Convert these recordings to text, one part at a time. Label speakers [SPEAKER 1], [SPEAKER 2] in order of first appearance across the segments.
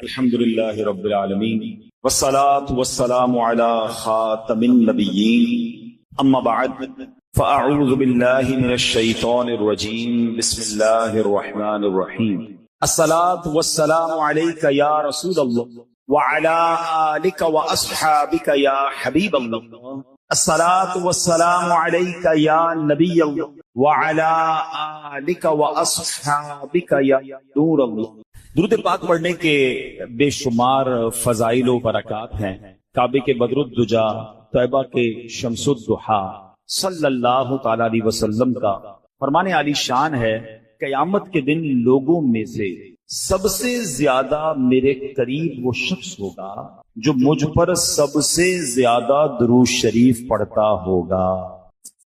[SPEAKER 1] الحمدللہ رب العالمین والصلاة والسلام على خاتم النبیین اما بعد فاعوذ باللہ من الشیطان الرجیم بسم اللہ الرحمن الرحیم الصلاة والسلام علیک یا رسول اللہ وعلى آلک واصحابک یا حبیب اللہ الصلاة والسلام علیک یا نبی اللہ وعلى آلک واصحابک یا نور اللہ۔ درود پاک پڑھنے کے بے شمار فضائل و برکات ہیں۔ کعبے کے بدر الدجا، طیبہ کے شمس الضحا صلی اللہ تعالی علیہ وسلم کا فرمان عالی شان ہے، قیامت کے دن لوگوں میں سے سب سے زیادہ میرے قریب وہ شخص ہوگا جو مجھ پر سب سے زیادہ درود شریف پڑھتا ہوگا۔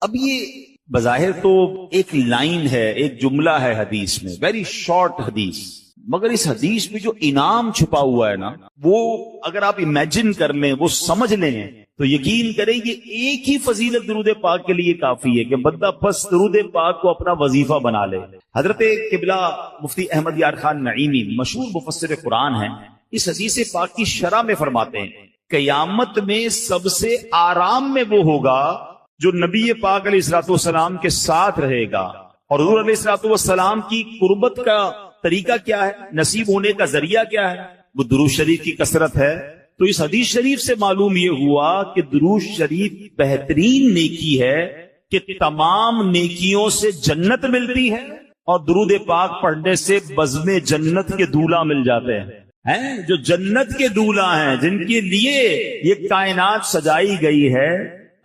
[SPEAKER 1] اب یہ بظاہر تو ایک لائن ہے، ایک جملہ ہے حدیث میں، ویری شارٹ حدیث، مگر اس حدیث میں جو انعام چھپا ہوا ہے نا، وہ اگر آپ امیجن کر لیں، وہ سمجھ لیں تو یقین کریں یہ ایک ہی فضیلت درود پاک کے لیے کافی ہے کہ بندہ بس درود پاک کو اپنا وظیفہ بنا لے۔ حضرت قبلہ مفتی احمد یار خان نعیمی مشہور مفسر قرآن ہیں، اس حدیث پاک کی شرح میں فرماتے ہیں قیامت میں سب سے آرام میں وہ ہوگا جو نبی پاک علیہ الصلوۃ والسلام کے ساتھ رہے گا۔ اور حضور علیہ الصلوۃ والسلام کی قربت کا طریقہ کیا ہے، نصیب ہونے کا ذریعہ کیا ہے؟ وہ درود شریف کی کثرت ہے۔ تو اس حدیث شریف سے معلوم یہ ہوا کہ درود شریف بہترین نیکی ہے کہ تمام نیکیوں سے جنت ملتی ہے، اور درود پاک پڑھنے سے بزم جنت کے دولہا مل جاتے ہیں، جو جنت کے دولہا ہیں، جن کے لیے یہ کائنات سجائی گئی ہے،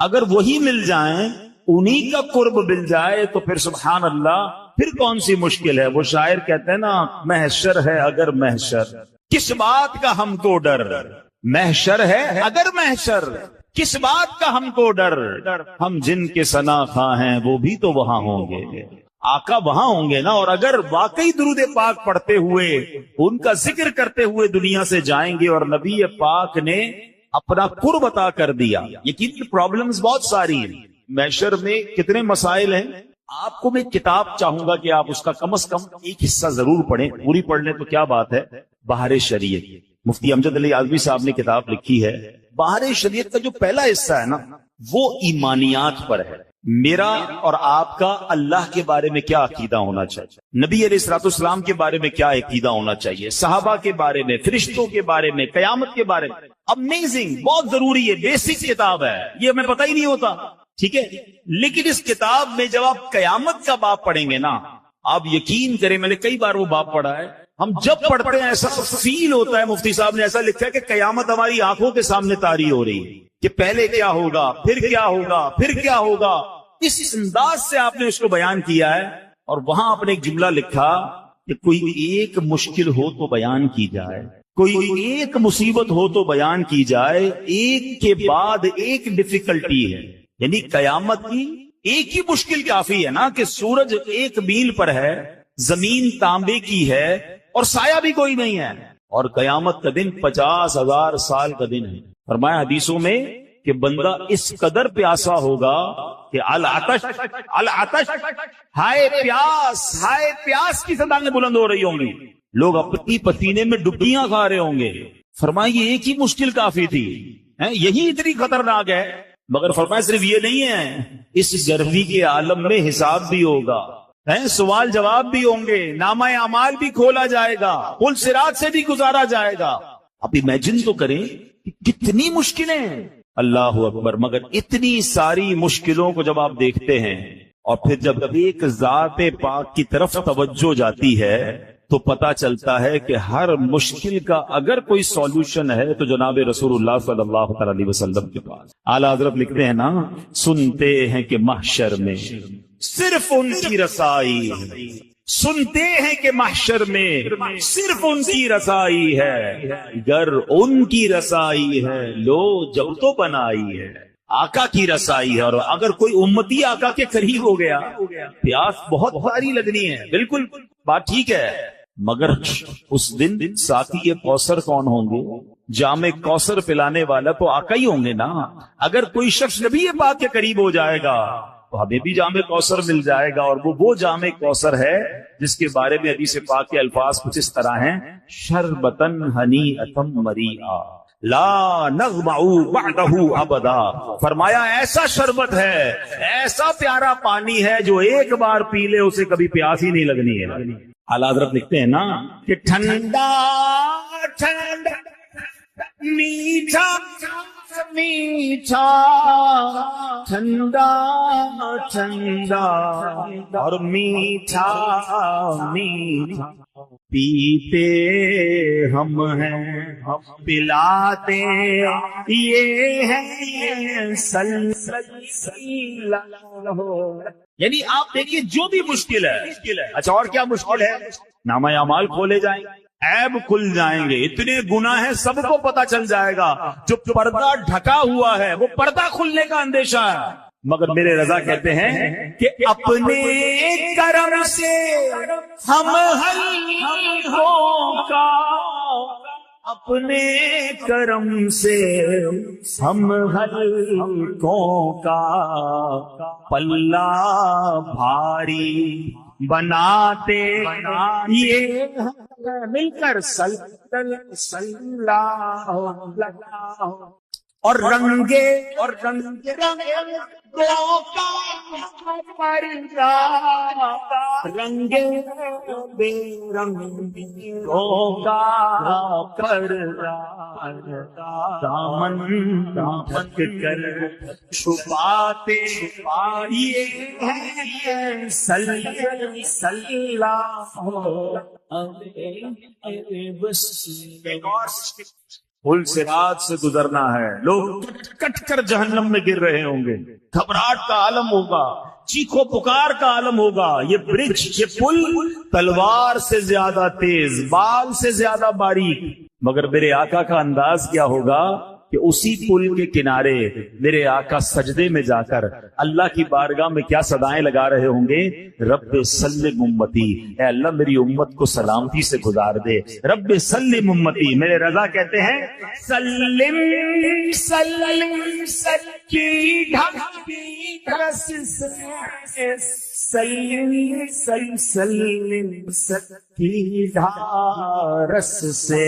[SPEAKER 1] اگر وہی مل جائیں، انہی کا قرب مل جائے تو پھر سبحان اللہ، پھر کون سی مشکل ہے۔ وہ شاعر کہتے ہیں نا، محشر ہے اگر محشر، کس بات کا ہم کو ڈر، محشر ہے اگر محشر، کس بات کا ہم کو ڈر، ہم جن کے ثنا خواں ہیں وہ بھی تو وہاں ہوں گے، آقا وہاں ہوں گے نا۔ اور اگر واقعی درود پاک پڑھتے ہوئے، ان کا ذکر کرتے ہوئے دنیا سے جائیں گے اور نبی پاک نے اپنا قرب عطا کر دیا، یقین پرابلمز بہت ساری ہیں، محشر میں کتنے مسائل ہیں۔ آپ کو میں کتاب چاہوں گا کہ آپ اس کا کم از کم ایک حصہ ضرور پڑھیں، پوری پڑھ لیں تو کیا بات ہے۔ بہار شریعت، مفتی امجد علی اعظمی صاحب نے کتاب لکھی ہے۔ بہار شریعت کا جو پہلا حصہ ہے نا، وہ ایمانیات پر ہے۔ میرا اور آپ کا اللہ کے بارے میں کیا عقیدہ ہونا چاہیے، نبی علیہ الصلوۃ والسلام کے بارے میں کیا عقیدہ ہونا چاہیے، صحابہ کے بارے میں، فرشتوں کے بارے میں، قیامت کے بارے میں۔ امیزنگ، بہت ضروری ہے، بیسک کتاب ہے، یہ ہمیں پتہ ہی نہیں ہوتا، ٹھیک ہے۔ لیکن اس کتاب میں جب آپ قیامت کا باب پڑھیں گے نا، آپ یقین کریں، میں نے کئی بار وہ باب پڑھا ہے، ہم جب پڑھتے ہیں ایسا فیل ہوتا ہے، مفتی صاحب نے ایسا لکھا ہے کہ قیامت ہماری آنکھوں کے سامنے طاری ہو رہی ہے کہ پہلے کیا ہوگا، پھر کیا ہوگا، پھر کیا ہوگا۔ اس انداز سے آپ نے اس کو بیان کیا ہے۔ اور وہاں آپ نے ایک جملہ لکھا کہ کوئی ایک مشکل ہو تو بیان کی جائے، کوئی ایک مصیبت ہو تو بیان کی جائے، ایک کے بعد ایک ڈیفیکلٹی ہے، یعنی قیامت کی ایک ہی مشکل کافی ہے نا کہ سورج ایک میل پر ہے، زمین تانبے کی ہے، اور سایہ بھی کوئی نہیں ہے، اور قیامت کا دن 50,000 سال کا دن ہے۔ فرمایا حدیثوں میں کہ بندہ اس قدر پیاسا ہوگا کہ العطش العطش، ہائے پیاس، ہائے پیاس کی صدایں بلند ہو رہی ہوں گی، لوگ اپنی پسینے میں ڈبکیاں کھا رہے ہوں گے۔ فرمایا یہ ایک ہی مشکل کافی تھی، یہی اتنی خطرناک ہے۔ مگر فرمایا صرف یہ نہیں ہے، اس گرمی کے عالم میں حساب بھی ہوگا، سوال جواب بھی ہوں گے، نامہ اعمال بھی کھولا جائے گا، پل صراط سے بھی گزارا جائے گا۔ اب امیجن تو کریں کہ کتنی مشکلیں، اللہ اکبر۔ مگر اتنی ساری مشکلوں کو جب آپ دیکھتے ہیں اور پھر جب ایک ذات پاک کی طرف توجہ جاتی ہے تو پتا چلتا ہے کہ ہر مشکل کا اگر کوئی سولوشن ہے تو جناب رسول اللہ صلی اللہ علیہ وسلم کے پاس۔ اعلیٰ حضرت لکھتے ہیں نا، سنتے ہیں کہ محشر میں صرف ان کی رسائی ہے، سنتے ہیں کہ محشر میں صرف ان کی رسائی ہے، گر ان کی رسائی ہے لو جب تو بنائی ہے، آقا کی رسائی ہے۔ اور اگر کوئی امتی آقا کے قریب ہو گیا، پیاس بہت بھاری لگنی ہے، بالکل بات ٹھیک ہے، مگر اس دن ساقی کوثر کون ہوں گے؟ جام کوثر پلانے والا تو آقا ہی ہوں گے نا۔ اگر کوئی شخص نبی پاک کے قریب ہو جائے گا تو ہمیں بھی جام کوثر مل جائے گا، اور وہ جام کوثر ہے جس کے بارے میں حدیث پاک کے الفاظ کچھ اس طرح ہیں، شربتن ہنیئتم مریئا لا نغمع بعدہ ابدا، فرمایا ایسا شربت ہے، ایسا پیارا پانی ہے جو ایک بار پی لے اسے کبھی پیاس ہی نہیں لگنی ہے۔ اعلیٰ حضرت لکھتے ہیں نا کہ ٹھنڈا ٹھنڈا میٹھا میٹھا ٹھنڈا ٹھنڈا اور میٹھا میٹھا پیتے ہم ہیں پلاتے یہ ہے سلسلہ۔ یعنی آپ دیکھیے جو بھی مشکل ہے، اچھا اور کیا مشکل ہے؟ نامہ اعمال کھولے جائیں، عیب کھل جائیں گے، اتنے گناہ ہیں سب کو پتا چل جائے گا، جو پردہ ڈھکا ہوا ہے وہ پردہ کھلنے کا اندیشہ ہے۔ مگر میرے رضا کہتے ہیں کہ اپنے کرم سے ہم حلقوں کا، اپنے کرم سے ہم حلقوں کا پلہ بھاری بناتے یہ مل کر صلی اور رنگے رنگے بے رنگوں کا دامن ڈھک کر چھپاتے یہ ہے پل صراط سے گزرنا ہے، لوگ کٹ کر جہنم میں گر رہے ہوں گے، گھبراہٹ کا عالم ہوگا، چیخو پکار کا عالم ہوگا۔ یہ برج، یہ پل تلوار سے زیادہ تیز، بال سے زیادہ باریک، مگر میرے آقا کا انداز کیا ہوگا کہ اسی پل کے کنارے میرے آقا سجدے میں جا کر اللہ کی بارگاہ میں کیا صدائیں لگا رہے ہوں گے، رب سلم امتی، اے اللہ میری امت کو سلامتی سے گزار دے، رب سلم امتی۔ میرے رضا کہتے ہیں سلم سلم کی ڈھکی رس سے، سلم سلم سلم کی ڈھارس سے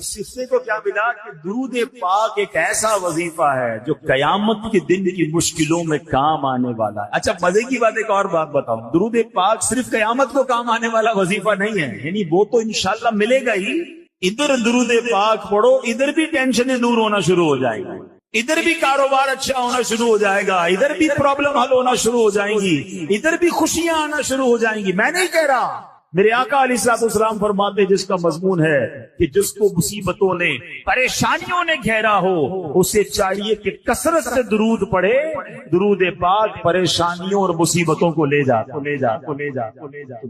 [SPEAKER 1] صفے کو کیا ملا کہ درود پاک ایک ایسا وظیفہ ہے جو قیامت کے دن کی مشکلوں میں کام آنے والا ہے۔ اچھا مزے کی بات ایک اور بات بتاؤں، درود پاک صرف قیامت کو کام آنے والا وظیفہ نہیں ہے، یعنی وہ تو انشاءاللہ ملے گا ہی، ادھر درود پاک پڑھو ادھر بھی ٹینشنیں دور ہونا شروع ہو جائیں گی، ادھر بھی کاروبار اچھا ہونا شروع ہو جائے گا، ادھر بھی پرابلم حل ہونا شروع ہو جائیں گی، ادھر بھی خوشیاں آنا شروع ہو جائیں گی۔ میں نہیں کہہ رہا، میرے آقا علیہ الصلوۃ والسلام فرماتے جس کا مضمون ہے کہ جس کو مصیبتوں نے پریشانیوں نے گھیرا ہو اسے چاہیے کہ کثرت سے درود پڑھے، درود پاک پریشانیوں اور مصیبتوں کو لے جا تو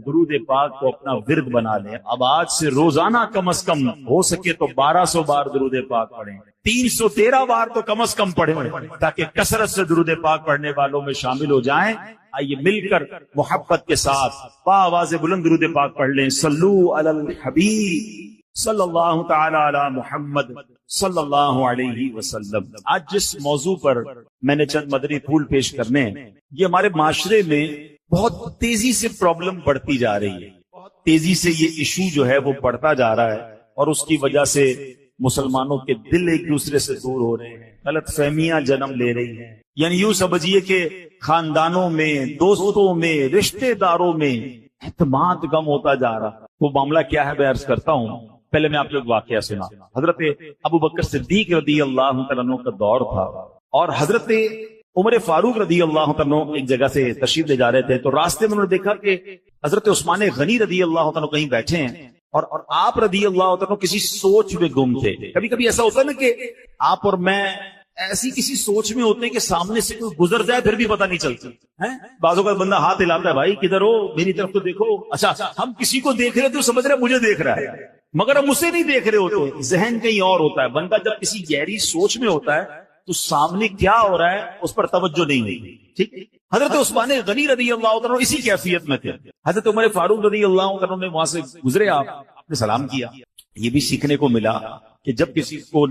[SPEAKER 1] درود پاک کو اپنا ورد بنا لیں۔ اب آج سے روزانہ کم از کم ہو سکے تو 1200 بار درود پاک پڑھیں، 313 بار تو کم از کم پڑھیں، تاکہ کثرت سے درود پاک پڑھنے والوں میں شامل ہو جائیں۔ آئیے مل کر محبت کے ساتھ بآواز بلند درود پاک پڑھ لیں، صلو علی الحبیب صلی اللہ تعالی علی محمد صلی اللہ علیہ وسلم۔ آج جس موضوع پر میں نے چند مدنی پھول پیش کرنے ہیں، یہ ہمارے معاشرے میں بہت تیزی سے پرابلم بڑھتی جا رہی ہے، بہت تیزی سے یہ ایشو جو ہے وہ بڑھتا جا رہا ہے، اور اس کی وجہ سے مسلمانوں کے دل ایک دوسرے سے دور ہو رہے ہیں، غلط فہمیاں جنم لے رہی ہیں۔ یعنی یوں سمجھیے کہ خاندانوں میں، دوستوں میں، رشتہ داروں میں اعتماد کم ہوتا جا رہا۔ وہ معاملہ کیا ہے میں عرض کرتا ہوں، پہلے میں آپ کو ایک واقعہ سنا۔ حضرت ابو بکر صدیق رضی اللہ تعالیٰ عنہ کا دور تھا، اور حضرت عمر فاروق رضی اللہ تعالیٰ عنہ ایک جگہ سے تشریف لے جا رہے تھے، تو راستے میں انہوں نے دیکھا کہ حضرت عثمان غنی رضی اللہ تعالیٰ عنہ کہیں بیٹھے ہیں، اور آپ رضی اللہ تعالیٰ عنہ کسی سوچ میں گم تھے۔ کبھی کبھی ایسا ہوتا ہے نا کہ آپ اور میں ایسی کسی سوچ میں ہوتے ہیں کہ سامنے سے کوئی گزر جائے پھر بھی پتہ نہیں چلتا ہے۔ بعضوں کا بندہ ہاتھ ہلاتا ہے، بھائی کدھر ہو، میری طرف تو دیکھو۔ اچھا ہم کسی کو دیکھ رہے تو سمجھ رہے مجھے دیکھ رہا ہے، مگر ہم اسے نہیں دیکھ رہے ہوتے، ذہن کہیں اور ہوتا ہے۔ بندہ جب کسی گہری سوچ میں ہوتا ہے تو سامنے کیا ہو رہا ہے اس پر توجہ نہیں ہوئی. ٹھیک. حضرت عثمان غنی رضی اللہ عنہ اسی کیفیت میں تھے. حضرت عمر فاروق رضی اللہ عنہ نے وہاں سے گزرے, آپ نے سلام کیا. یہ بھی سیکھنے کو ملا کہ جب کسی کو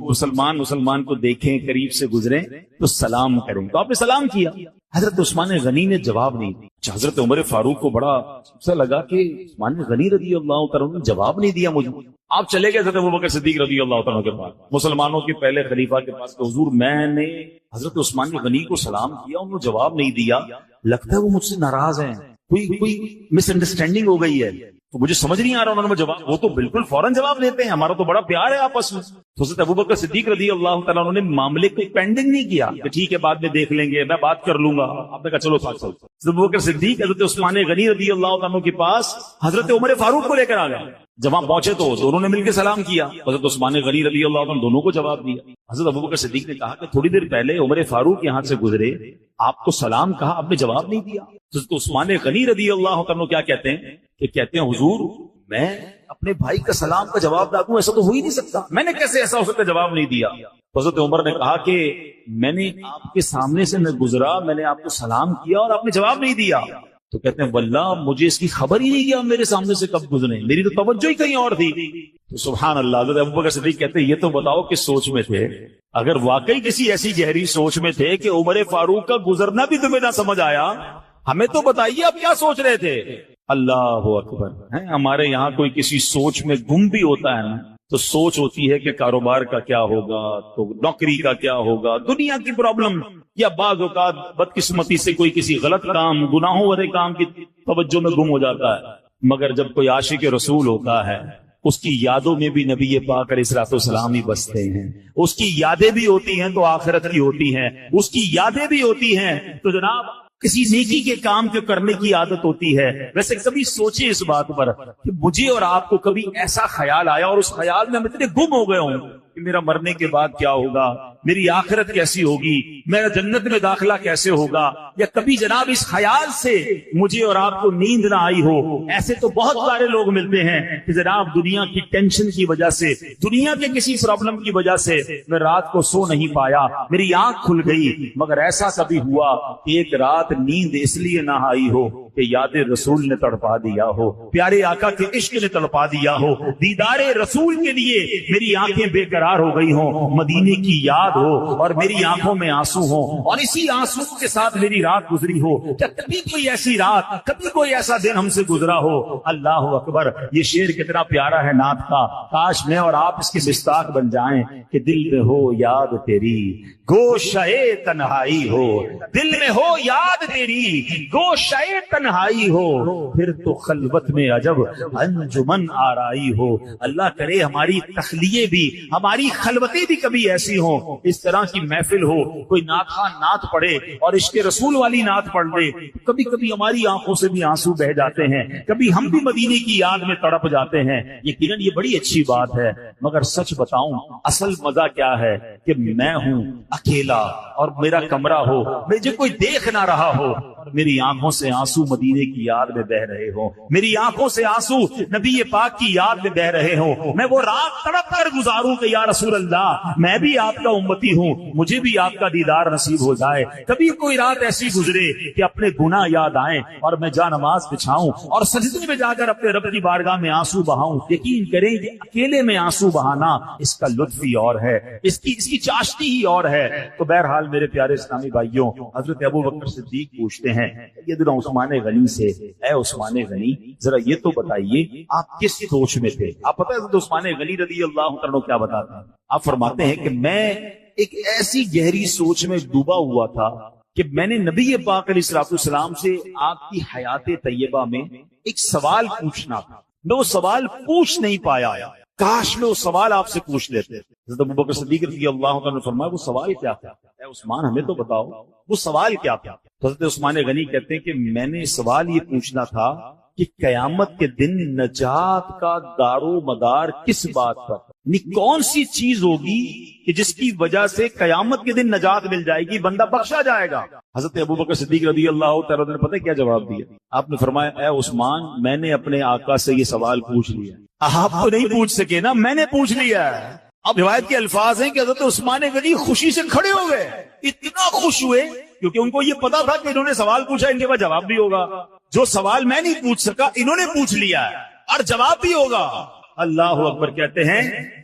[SPEAKER 1] مسلمان کو دیکھیں, قریب سے گزریں تو سلام کریں. تو آپ نے سلام کیا. حضرت عثمان غنی نے جواب نہیں دیا. حضرت عمر فاروق کو بڑا ایسا لگا کہ عثمان غنی رضی اللہ عنہ نے جواب نہیں دیا مجھے. آپ چلے گئے حضرت ابوبکر صدیق رضی اللہ عنہ کے پاس, مسلمانوں کے پہلے خلیفہ کے پاس, کہ حضور میں نے حضرت عثمان غنی کو سلام کیا, انہوں نے جواب نہیں دیا, لگتا ہے وہ مجھ سے ناراض ہیں, کوئی مس انڈرسٹینڈنگ ہو گئی ہے, تو مجھے سمجھ نہیں آ رہا انہوں نے جواب. وہ تو بالکل فوراً جواب دیتے ہیں, ہمارا تو بڑا پیار ہے آپس میں. تو حضرت ابوبکر صدیق رضی اللہ تعالیٰ عنہ نے معاملے کو پینڈنگ نہیں کیا کہ ٹھیک ہے بعد میں دیکھ لیں گے, میں بات کر لوں گا. آپ نے کہا چلو ساتھ چلو. حضرت ابوبکر صدیق حضرت عثمان غنی رضی اللہ عنہ کے پاس حضرت عمر فاروق کو لے کر آ گئے. جب وہاں پہنچے تو دونوں نے مل کے سلام کیا. حضرت عثمان غنی رضی اللہ عنہ دونوں کو جواب دیا. حضرت ابوبکر صدیق نے کہا کہ تھوڑی دیر پہلے عمر فاروق یہاں سے گزرے, آپ کو سلام کہا, آپ نے جواب نہیں دیا. حضرت عثمان غنی رضی اللہ عنہ کیا کہتے ہیں کہ کہتے ہیں حضور میں اپنے بھائی کا سلام کا جواب نہ دوں, ایسا تو ہو ہی نہیں سکتا, میں نے کیسے ایسا ہو سکتا جواب نہیں دیا. حضرت عمر نے کہا کہ میں نے آپ کے سامنے سے میں گزرا, میں نے آپ کو سلام کیا اور آپ نے جواب نہیں دیا. تو کہتے ہیں واللہ مجھے اس کی خبر ہی نہیں کہ آپ میرے سامنے سے کب گزرے, میری تو توجہ ہی کہیں اور تھی. تو سبحان اللہ. حضرت ابوبکر صدیق کہتے ہیں یہ تو بتاؤ کس سوچ میں تھے, اگر واقعی کسی ایسی گہری سوچ میں تھے کہ عمر فاروق کا گزرنا بھی تمہیں نہ سمجھ آیا, ہمیں تو بتائیے آپ کیا سوچ رہے تھے. اللہ اکبر. ہمارے یہاں کوئی کسی سوچ میں گم بھی ہوتا ہے نا, تو سوچ ہوتی ہے کہ کاروبار کا کیا ہوگا, تو نوکری کا کیا ہوگا, دنیا کی پرابلم, یا بعض اوقات بدقسمتی سے کوئی کسی غلط کام, گناہوں والے کام کی توجہ میں گم ہو جاتا ہے. مگر جب کوئی عاشق رسول ہوتا ہے, اس کی یادوں میں بھی نبی پاک علیہ الصلوۃ والسلام ہی بستے ہیں. اس کی یادیں بھی ہوتی ہیں تو آخرت کی ہوتی ہیں, اس کی یادیں بھی ہوتی ہیں تو جناب کسی نیکی کے کام کے کرنے کی عادت ہوتی ہے. ویسے کبھی سوچے اس بات پر کہ مجھے اور آپ کو کبھی ایسا خیال آیا اور اس خیال میں ہم اتنے گم ہو گئے ہوں کہ میرا مرنے کے بعد کیا ہوگا, میری آخرت کیسی ہوگی, میرا جنت میں داخلہ کیسے ہوگا, یا کبھی جناب اس خیال سے مجھے اور آپ کو نیند نہ آئی ہو. ایسے تو بہت سارے لوگ ملتے ہیں کہ جناب دنیا کی ٹینشن کی وجہ سے, دنیا کے کسی پرابلم کی وجہ سے میں رات کو سو نہیں پایا, میری آنکھ کھل گئی, مگر ایسا کبھی ہوا کہ ایک رات نیند اس لیے نہ آئی ہو کہ یاد رسول نے تڑپا دیا ہو, پیارے آقا کے عشق نے تڑپا دیا ہو, دیدار رسول کے لیے میری آنکھیں بے قرار ہو گئی ہوں, مدینے کی یاد ہو اور میری آنکھوں میں آنسو ہوں, اور اسی آنسو کے ساتھ میری رات گزری ہو. کیا کبھی کوئی ایسی رات, کبھی کوئی ایسا دن ہم سے گزرا ہو. اللہ اکبر. یہ شعر کتنا پیارا ہے نعت کا, کاش میں اور آپ اس کے مستاق بن جائیں کہ دل میں ہو یاد تیری گوشے تنہائی ہو, دل میں ہو یاد تیری گوشے تنہائی ہو, پھر تو خلوت میں عجب انجمن آرائی ہو. اللہ کرے ہماری تخلیے بھی, ہماری خلوتیں بھی کبھی ایسی ہوں, اس طرح کی محفل ہو, کوئی ناخواہ نعت پڑھے اور عشق رسول والی نعت پڑھ لے, کبھی کبھی ہماری آنکھوں سے بھی آنسو بہ جاتے ہیں, کبھی ہم بھی مدینے کی یاد میں تڑپ جاتے ہیں. یقیناً یہ بڑی اچھی بات ہے, مگر سچ بتاؤں اصل مزہ کیا ہے کہ میں ہوں اکیلا اور میرا کمرہ ہو, مجھے کوئی دیکھ نہ رہا ہو, میری آنکھوں سے آنسو مدینے کی یاد میں بہ رہے ہوں, میری آنکھوں سے آنسو نبی پاک کی یاد میں بہ رہے ہوں, میں وہ رات تڑپ کر گزاروں کہ یا رسول اللہ میں بھی آپ کا امتی ہوں, مجھے بھی آپ کا دیدار نصیب ہو جائے. کبھی کوئی رات ایسی گزرے کہ اپنے گناہ یاد آئیں اور میں جا نماز بچھاؤں اور سجدے میں جا کر اپنے رب کی بارگاہ میں آنسو بہاؤں. یقین کریں کہ اکیلے میں آنسو بہانا اس کا لطف ہی اور ہے, اس کی چاشنی ہی اور ہے. تو بہرحال میرے پیارے اسلامی بھائیوں, حضرت ابوبکر صدیق پوچھتے ہیں سیدنا عثمان غنی سے, اے عثمان غنی ذرا یہ تو بتائیے آپ کس سوچ میں تھے. آپ پتہ ہے حضرت عثمان غنی رضی اللہ عنہ کیا بتاتے ہیں, آپ فرماتے ہیں کہ میں ایک ایسی گہری سوچ میں ڈوبا ہوا تھا کہ میں نے نبی پاک علیہ الصلوۃ والسلام سے آپ کی حیات طیبہ میں ایک سوال پوچھنا تھا, میں وہ سوال پوچھ نہیں پایا, کاش میں وہ سوال آپ سے پوچھ لیتے. حضرت ابوبکر صدیق رضی اللہ عنہ نے فرمایا وہ سوال کیا تھا, اے عثمان ہمیں تو بتاؤ وہ سوال کیا تھا. حضرت عثمان غنی کہتے ہیں کہ میں نے سوال یہ پوچھنا تھا کہ قیامت کے دن نجات کا دار و مدار کس بات پر, کون سی چیز ہوگی کہ جس کی وجہ سے قیامت کے دن نجات مل جائے گی, بندہ بخشا جائے گا. حضرت ابوبکر صدیق رضی اللہ تعالیٰ نے پتہ کیا جواب دیا, آپ نے فرمایا اے عثمان میں نے اپنے آقا سے یہ سوال پوچھ لیا. آپ تو نہیں پوچھ سکے نا, میں نے پوچھ لیا. اب روایت کے الفاظ ہیں کہ حضرت عثمان غنی خوشی سے کھڑے ہو گئے، اتنا خوش ہوئے کیونکہ ان کو یہ پتا تھا کہ انہوں نے سوال پوچھا، ان کے پاس جواب بھی ہوگا، جو سوال میں نہیں پوچھ سکا انہوں نے پوچھ لیا ہے اور جواب بھی ہوگا۔ اللہ اکبر کہتے ہیں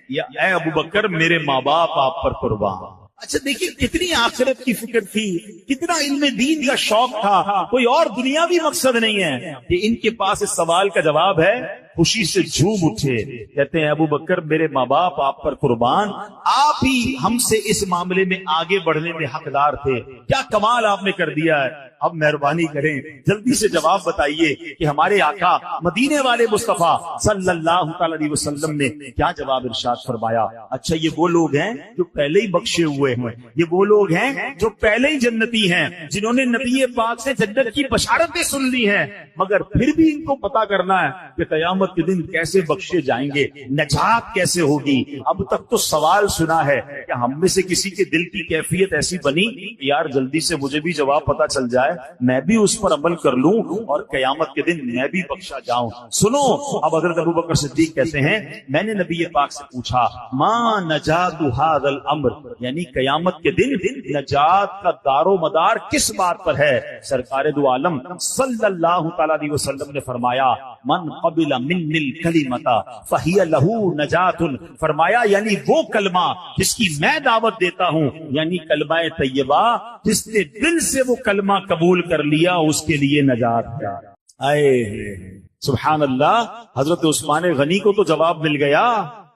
[SPEAKER 1] یا اے ابو بکر میرے ماں باپ آپ پر قربان۔ اچھا دیکھیے کتنی آخرت کی فکر تھی، کتنا علم دین کا شوق تھا، کوئی اور دنیاوی مقصد نہیں ہے کہ ان کے پاس اس سوال کا جواب ہے۔ خوشی سے جھوم اٹھے، کہتے ہیں ابو بکر میرے ماں باپ آپ پر قربان، آپ ہی ہم سے اس معاملے میں آگے بڑھنے میں حقدار تھے، کیا کمال آپ نے کر دیا ہے، اب مہربانی کریں جلدی سے جواب بتائیے کہ ہمارے آقا مدینے والے مصطفیٰ صلی اللہ تعالی علیہ وسلم نے کیا جواب ارشاد فرمایا۔ اچھا یہ وہ لوگ ہیں جو پہلے ہی بخشے ہوئے ہیں، یہ وہ لوگ ہیں جو پہلے ہی جنتی ہیں، جنہوں نے نبی پاک سے جنت کی بشارتیں سن لی ہیں، مگر پھر بھی ان کو پتا کرنا ہے کہ قیامت کے دن کیسے بخشے جائیں گے، نجات کیسے ہوگی۔ اب تک تو سوال سنا ہے کہ ہم میں سے کسی کے دل کی کیفیت ایسی بنی یار جلدی سے مجھے بھی جواب پتا چل جائے، میں بھی اس پر عمل کر لوں اور قیامت کے دن میں بھی بخشا جاؤں۔ سنو اب حضرت ابو بکر صدیق کہتے ہیں میں نے نبی پاک سے پوچھا ما نجات ھذا الامر، یعنی قیامت کے دن نجات کا دار و مدار کس بات پر ہے۔ سرکار دو عالم صلی اللہ تعالی علیہ وسلم نے فرمایا من قبل منی الکلمۃ فہی لہ نجات، فرمایا یعنی وہ کلمہ جس کی میں دعوت دیتا ہوں، یعنی کلمہ طیبہ، جس نے دل سے وہ کلمہ قبول کر لیا اس کے لیے نجات ہے۔ اے سبحان اللہ، حضرت عثمان غنی کو تو جواب مل گیا،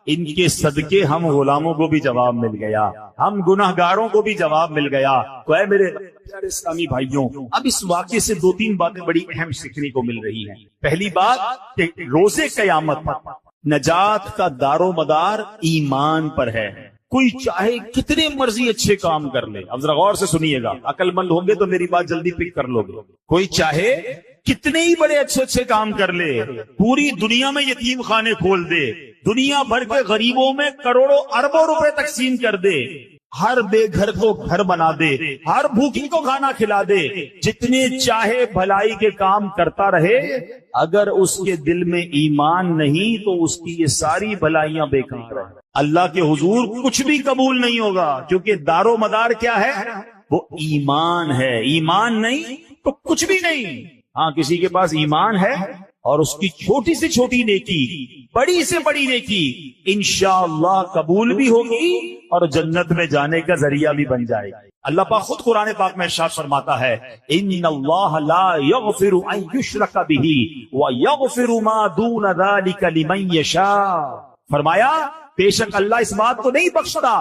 [SPEAKER 1] ان کے صدقے ہم غلاموں کو بھی جواب مل گیا، ہم گناہگاروں کو بھی جواب مل گیا۔ تو اے میرے پیارے اسلامی بھائیوں، اب اس واقعے سے دو تین باتیں بڑی اہم سیکھنے کو مل رہی ہیں۔ پہلی بات کہ روز قیامت پر نجات کا دار و مدار ایمان پر ہے۔ کوئی چاہے کتنے مرضی اچھے کام کر لے، اب ذرا غور سے سنیے گا، عقل مند ہوں گے تو میری بات جلدی پک کر لو گے، کوئی چاہے کتنے ہی بڑے اچھے کام کر لے، پوری دنیا میں یتیم خانے کھول دے، دنیا بھر کے غریبوں میں کروڑوں اربوں روپے تقسیم کر دے، ہر بے گھر کو گھر بنا دے، ہر بھوکی کو کھانا کھلا دے، جتنے چاہے بھلائی کے کام کرتا رہے، اگر اس کے دل میں ایمان نہیں تو اس کی یہ ساری بھلائیاں بیکار ہیں، اللہ کے حضور کچھ بھی قبول نہیں ہوگا، کیونکہ دار و مدار کیا ہے، وہ ایمان ہے، ایمان نہیں تو کچھ بھی نہیں۔ ہاں کسی کے پاس ایمان ہے اور اس کی چھوٹی سے چھوٹی نیکی، بڑی سے بڑی نیکی انشاءاللہ قبول بھی ہوگی اور جنت میں جانے کا ذریعہ بھی بن جائے گی۔ اللہ پاک خود قرآن پاک میں ارشاد فرماتا ہے ان اللہ لا یغفر ان یشرک بہ ویغفر ما دون ذلک لمن یشاء، فرمایا بے شک اللہ اس بات کو نہیں بخشتا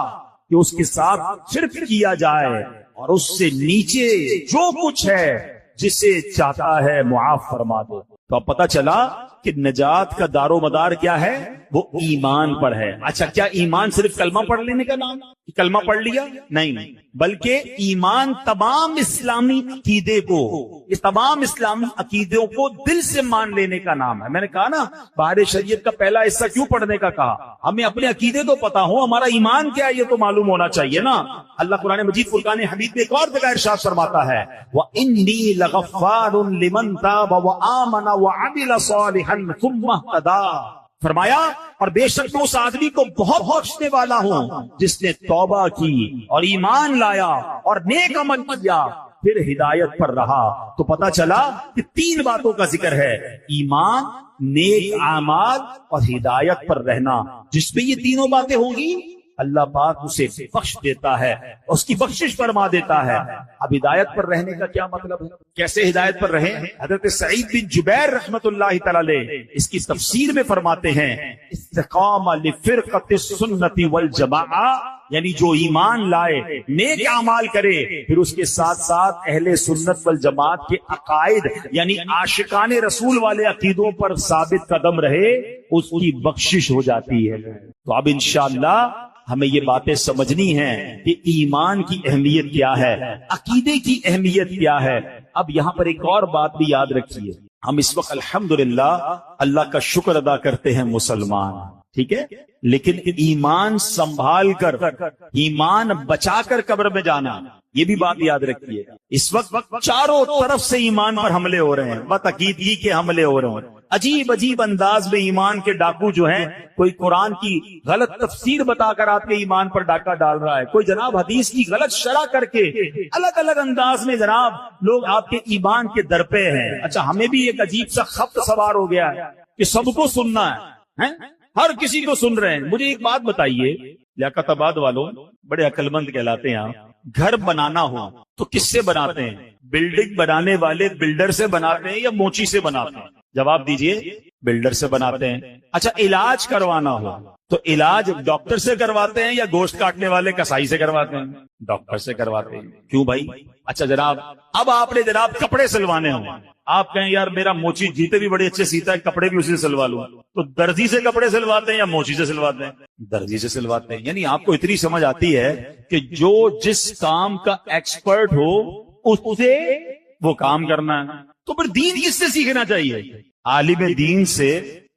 [SPEAKER 1] کہ اس کے ساتھ شرک کیا جائے اور اس سے نیچے جو کچھ ہے جسے چاہتا ہے معاف فرما دے۔ تو اب پتہ چلا کہ نجات کا دار و مدار کیا ہے، وہ ایمان پر ہے۔ اچھا کیا ایمان صرف کلمہ پڑھ لینے کا نام، کلمہ پڑھ لیا؟ نہیں، بلکہ ایمان تمام اسلامی عقیدے کو، اس تمام اسلامی عقیدوں کو دل سے مان لینے کا نام ہے۔ میں نے کہا نا باہر شریعت کا پہلا حصہ کیوں پڑھنے کا کہا، ہمیں اپنے عقیدے تو پتا ہو، ہمارا ایمان کیا ہے یہ تو معلوم ہونا چاہیے نا۔ اللہ قرآن مجید فرقان حمید میں ایک اور جگہ ارشاد فرماتا ہے وَإِنِّي لَغَفَّارٌ لِمَن تَابَ وَآمَنَ وَعَمِلَ صَالِحًا ثُمَّ اهْتَدَىٰ، فرمایا اور بے شک میں اس آدمی کو بہت بخشنے والا ہوں جس نے توبہ کی اور ایمان لایا اور نیک عمل کیا پھر ہدایت پر رہا۔ تو پتہ چلا کہ تین باتوں کا ذکر ہے، ایمان، نیک اعمال اور ہدایت پر رہنا۔ جس پہ یہ تینوں باتیں ہوں گی اللہ پاک اسے بخش دیتا ہے، اس کی بخشش فرما دیتا ہے۔ اب ہدایت پر رہنے کا کیا مطلب ہے، کیسے ہدایت پر رہیں؟ حضرت سعید بن جبیر رحمت اللہ تعالی علیہ اس کی تفسیر میں فرماتے ہیں استقام لفرقۃ السنۃ والجماعہ، یعنی جو ایمان لائے، نیک اعمال کرے، پھر اس کے ساتھ ساتھ اہل سنت والجماعت کے عقائد یعنی عاشقان رسول والے عقیدوں پر ثابت قدم رہے، اس کی بخشش ہو جاتی ہے۔ تو اب انشاءاللہ ہمیں یہ باتیں سمجھنی ہیں کہ ایمان کی اہمیت کیا ہے، عقیدے کی اہمیت کیا ہے۔ اب یہاں پر ایک اور بات بھی یاد رکھیے، ہم اس وقت الحمدللہ اللہ کا شکر ادا کرتے ہیں مسلمان، ٹھیک ہے، لیکن ایمان سنبھال کر، ایمان بچا کر قبر میں جانا، یہ بھی بات یاد رکھیے. اس وقت چاروں طرف سے ایمان پر حملے ہو رہے ہیں، بتعقیدگی کے حملے ہو رہے ہیں. عجیب عجیب انداز میں ایمان کے ڈاکو جو ہیں، کوئی قرآن کی غلط تفسیر بتا کر آپ کے ایمان پر ڈاکہ ڈال رہا ہے، کوئی جناب حدیث کی غلط شرح کر کے الگ الگ انداز میں جناب لوگ آپ کے ایمان کے در پہ ہیں. اچھا، ہمیں بھی ایک عجیب سا خبط سوار ہو گیا ہے کہ سب کو سننا ہے، ہر کسی کو سن رہے ہیں. مجھے ایک بات بتائیے لیاقت آباد والوں، بڑے عقل مند کہلاتے ہیں آپ، گھر بنانا ہو تو کس سے بناتے ہیں؟ بلڈنگ بنانے والے بلڈر سے بناتے ہیں یا موچی سے بناتے ہیں؟ جواب دیجئے. بلڈر سے بناتے ہیں. اچھا، علاج کروانا ہو تو علاج ڈاکٹر سے کرواتے ہیں یا گوشت کاٹنے والے کسائی سے کرواتے ہیں؟ ڈاکٹر سے کرواتے ہیں. کیوں بھائی؟ اچھا جناب، اب آپ نے جناب کپڑے سلوانے ہوں، آپ کہیں یار میرا موچی جیتے بھی بڑے اچھے سیتا ہے، کپڑے بھی اسی سے سلوا لوں، تو درزی سے کپڑے سلواتے ہیں یا موچی سے سلواتے ہیں؟ درزی سے سلواتے ہیں. یعنی آپ کو اتنی سمجھ آتی ہے کہ جو جس کام کا ایکسپرٹ ہو اس سے وہ کام کرنا ہے. تو پھر دین کس سے سیکھنا چاہیے؟ عالم دین سے،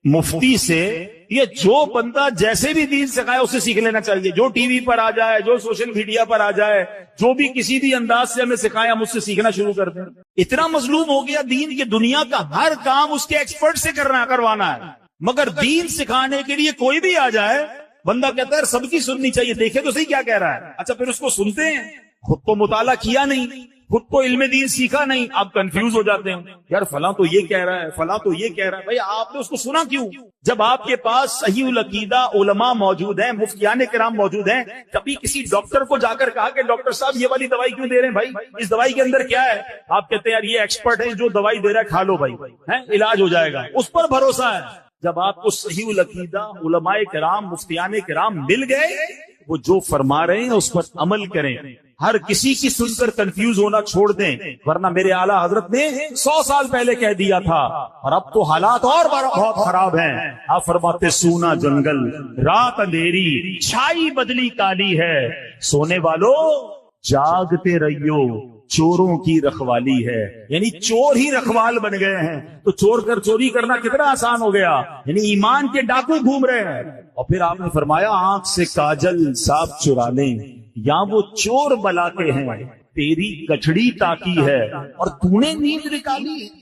[SPEAKER 1] مفتی سے، یا جو بندہ جیسے بھی دین سکھائے اسے سیکھ لینا چاہیے. جو ٹی وی پر آ جائے، جو سوشل میڈیا پر آ جائے، جو بھی کسی بھی انداز سے ہمیں سکھائے ہم اس سے سیکھنا شروع کر دیں. اتنا مظلوم ہو گیا دین کی، دنیا کا ہر کام اس کے ایکسپرٹ سے کروانا ہے، مگر دین سکھانے کے لیے کوئی بھی آ جائے بندہ کہتا ہے سب کی سننی چاہیے، دیکھے تو صحیح کیا کہہ رہا ہے. اچھا، پھر اس کو سنتے ہیں، خود کو مطالعہ کیا نہیں، خود کو علم دین سیکھا نہیں، آپ کنفیوز ہو جاتے ہیں. یار فلاں تو یہ کہہ رہا ہے، فلاں تو یہ کہہ رہا ہے. بھائی آپ نے اس کو سنا کیوں؟ جب آپ کے پاس صحیح العقیدہ علماء موجود ہیں، مفتیان کرام موجود ہیں، کبھی کسی ڈاکٹر کو جا کر کہا کہ ڈاکٹر صاحب یہ والی دوائی کیوں دے رہے ہیں بھائی، اس دوائی کے اندر کیا ہے؟ آپ کہتے ہیں یار یہ ایکسپرٹ ہے، جو دوائی دے رہا ہے کھا لو بھائی، علاج ہو جائے گا، اس پر بھروسہ ہے. جب آپ کو صحیح العقیدہ علماء کرام مفتیان کرام مل گئے، وہ جو فرما رہے ہیں اس پر عمل کریں. ہر کسی کی سن کر کنفیوز ہونا چھوڑ دیں، ورنہ میرے اعلیٰ حضرت نے 100 سال پہلے کہہ دیا تھا، اور اب تو حالات اور بہت خراب ہیں. آپ فرماتے سونا جنگل، رات اندھیری، چھائی بدلی کالی ہے، سونے والوں جاگتے رہیو، چوروں کی رکھوالی ہے. یعنی چور ہی رکھوال بن گئے ہیں. تو چور کر چوری کرنا کتنا آسان ہو گیا، یعنی ایمان کے ڈاکو گھوم رہے ہیں. اور پھر آپ نے فرمایا آنکھ سے کاجل صاف چرا لیں، یا وہ چور بلاتے ہیں تیری کچھڑی تاکی ہے اور تو نے نیند نکالی ہے.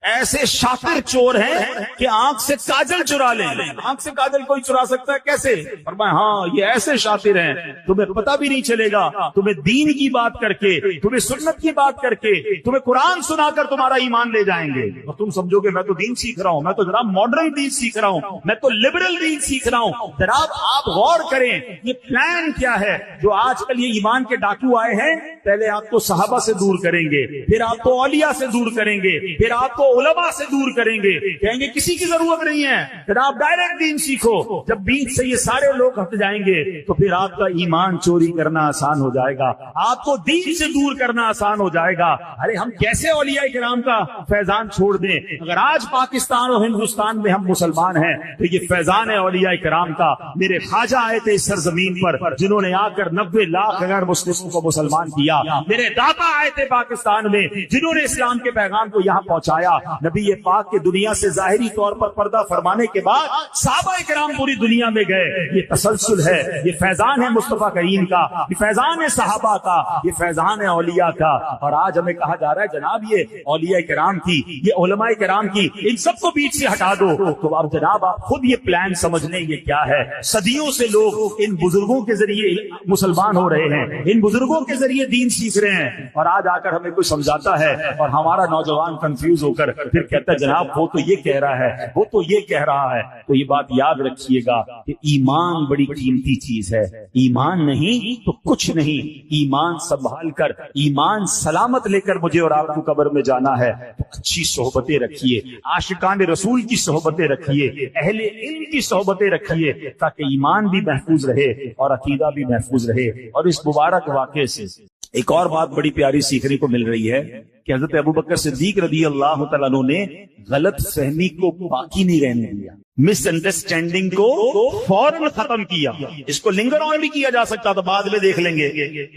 [SPEAKER 1] ایسے شاطر چور ہیں کہ آنکھ سے کاجل چرا لیں. آنکھ سے کاجل کوئی چرا سکتا ہے کیسے؟ فرمایا ہاں یہ ایسے شاطر ہیں تمہیں پتہ بھی نہیں چلے گا، تمہیں دین کی بات کر کے، تمہیں سنت کی بات کر کے، تمہیں قرآن سنا کر تمہارا ایمان لے جائیں گے، اور تم سمجھو گے میں تو دین سیکھ رہا ہوں، میں تو جناب ماڈرن دین سیکھ رہا ہوں، میں تو لبرل دین سیکھ رہا ہوں. جناب آپ غور کریں یہ پلان کیا ہے جو آج کل یہ ایمان کے ڈاکو آئے ہیں. پہلے آپ کو صحابہ سے دور کریں گے، پھر آپ کو اولیاء سے دور کریں گے، پھر آپ کو علماء سے دور کریں گے، کہیں گے کسی کی ضرورت نہیں ہے، جناب ڈائریکٹ دین سیکھو. جب بیچ سے یہ سارے لوگ ہٹ جائیں گے تو پھر آپ کا ایمان چوری کرنا آسان ہو جائے گا، آپ کو دین سے دور کرنا آسان ہو جائے گا. ارے ہم کیسے اولیاء کرام کا فیضان چھوڑ دیں؟ اگر آج پاکستان اور ہندوستان میں ہم مسلمان ہیں تو یہ فیضان ہے اولیاء کرام کا. میرے خواجہ آئے تھے اس سرزمین پر جنہوں نے آ کر 90 لاکھ غیر مسلموں کو مسلمان کیا. میرے دادا آئے تھے پاکستان میں جنہوں نے اسلام کے پیغام کو یہاں پہنچایا. نبی پاک کے دنیا سے ظاہری طور پر پردہ فرمانے کے بعد صحابہ کرام پوری دنیا میں گئے. یہ تسلسل ہے، یہ فیضان ہے مصطفیٰ کریم کا، یہ فیضان ہے صحابہ کا، یہ فیضان ہے اولیاء کا. اور آج ہمیں کہا جا رہا ہے جناب یہ اولیاء کرام کی، یہ علماء کرام کی، ان سب کو بیچ سے ہٹا دو. تو اب جناب آپ خود یہ پلان سمجھ لیں یہ کیا ہے. صدیوں سے لوگ ان بزرگوں کے ذریعے مسلمان ہو رہے ہیں، ان بزرگوں کے ذریعے دین سیکھ رہے ہیں، اور آج آ کر ہمیں کوئی سمجھاتا ہے اور ہمارا نوجوان کنفیوز ہو کر پھر کہتا ہے جناب وہ تو یہ کہہ رہا ہے، وہ تو یہ کہہ رہا ہے. تو یہ بات یاد رکھیے گا کہ ایمان بڑی قیمتی چیز ہے. ایمان نہیں تو کچھ نہیں. ایمان سنبھال کر، ایمان سلامت لے کر مجھے اور آپ کو قبر میں جانا ہے تو اچھی صحبتیں رکھیے، عاشقان رسول کی صحبتیں رکھیے، اہل علم کی صحبتیں رکھیے، تاکہ ایمان بھی محفوظ رہے اور عقیدہ بھی محفوظ رہے. اور اس مبارک واقعے سے ایک اور بات بڑی پیاری سیکھنے کو مل رہی ہے کہ حضرت ابوبکر صدیق رضی اللہ تعالیٰ عنہ نے غلط فہمی کو باقی نہیں رہنے دیا، مس انڈرسٹینڈنگ کو فوراً ختم کیا. اس کو لنگر آن بھی کیا جا سکتا تھا، بعد میں دیکھ لیں گے.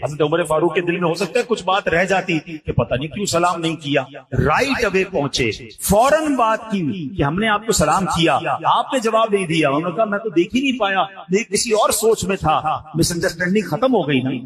[SPEAKER 1] حضرت عمر فاروق کے دل میں ہو سکتا ہے کچھ بات رہ جاتی کہ پتہ نہیں کیوں سلام نہیں کیا. رائٹ اوے پہنچے، فوراً بات کی کہ ہم نے آپ کو سلام کیا، آپ نے جواب نہیں دیا. انہوں نے کہا میں تو دیکھ ہی نہیں پایا، میں کسی اور سوچ میں تھا. مس انڈرسٹینڈنگ ختم ہو گئی نا.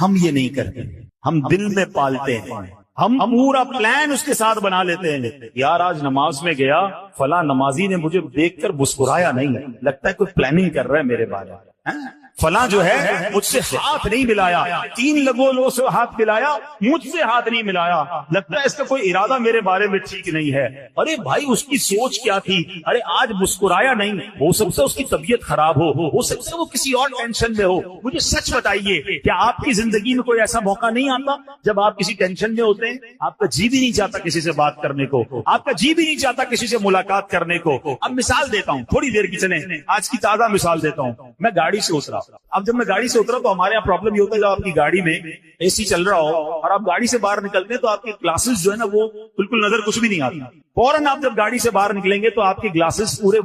[SPEAKER 1] ہم یہ نہیں کرتے. ہم دل میں پالتے ہیں، ہم پورا پلان اس کے ساتھ بنا لیتے ہیں. یار آج نماز میں گیا، فلاں نمازی نے مجھے دیکھ کر مسکرایا نہیں، لگتا ہے کوئی پلاننگ کر رہا ہے میرے بارے میں. فلاں جو ہے مجھ سے ہاتھ نہیں ملایا، 3 لوگوں سے ہاتھ ملایا، مجھ سے ہاتھ نہیں ملایا، لگتا ہے اس کا کوئی ارادہ میرے بارے میں ٹھیک نہیں ہے. ارے بھائی اس کی سوچ کیا تھی؟ ارے آج مسکرایا نہیں، ہو سکتا ہے اس کی طبیعت خراب ہو سکتا ہے وہ کسی اور ٹینشن میں ہو. مجھے سچ بتائیے، کیا آپ کی زندگی میں کوئی ایسا موقع نہیں آتا جب آپ کسی ٹینشن میں ہوتے ہیں؟ آپ کا جی بھی نہیں چاہتا کسی سے بات کرنے کو، آپ کا جی بھی نہیں چاہتا کسی سے ملاقات کرنے کو. اب مثال دیتا ہوں تھوڑی دیر کی، چلیں آج کی تازہ مثال دیتا ہوں. میں گاڑی سے اترا. اب جب میں گاڑی سے اترا تو ہمارے یہاں پرابلم یہ ہوتا ہے، جب آپ کی گاڑی میں اے سی چل رہا ہو اور آپ گاڑی سے باہر نکلتے ہیں تو آپ کے گلاسز جو ہے نا وہ بالکل نظر کچھ بھی نہیں آتی. فوراً آپ جب گاڑی سے باہر نکلیں گے تو آپ کے گلاسز پورے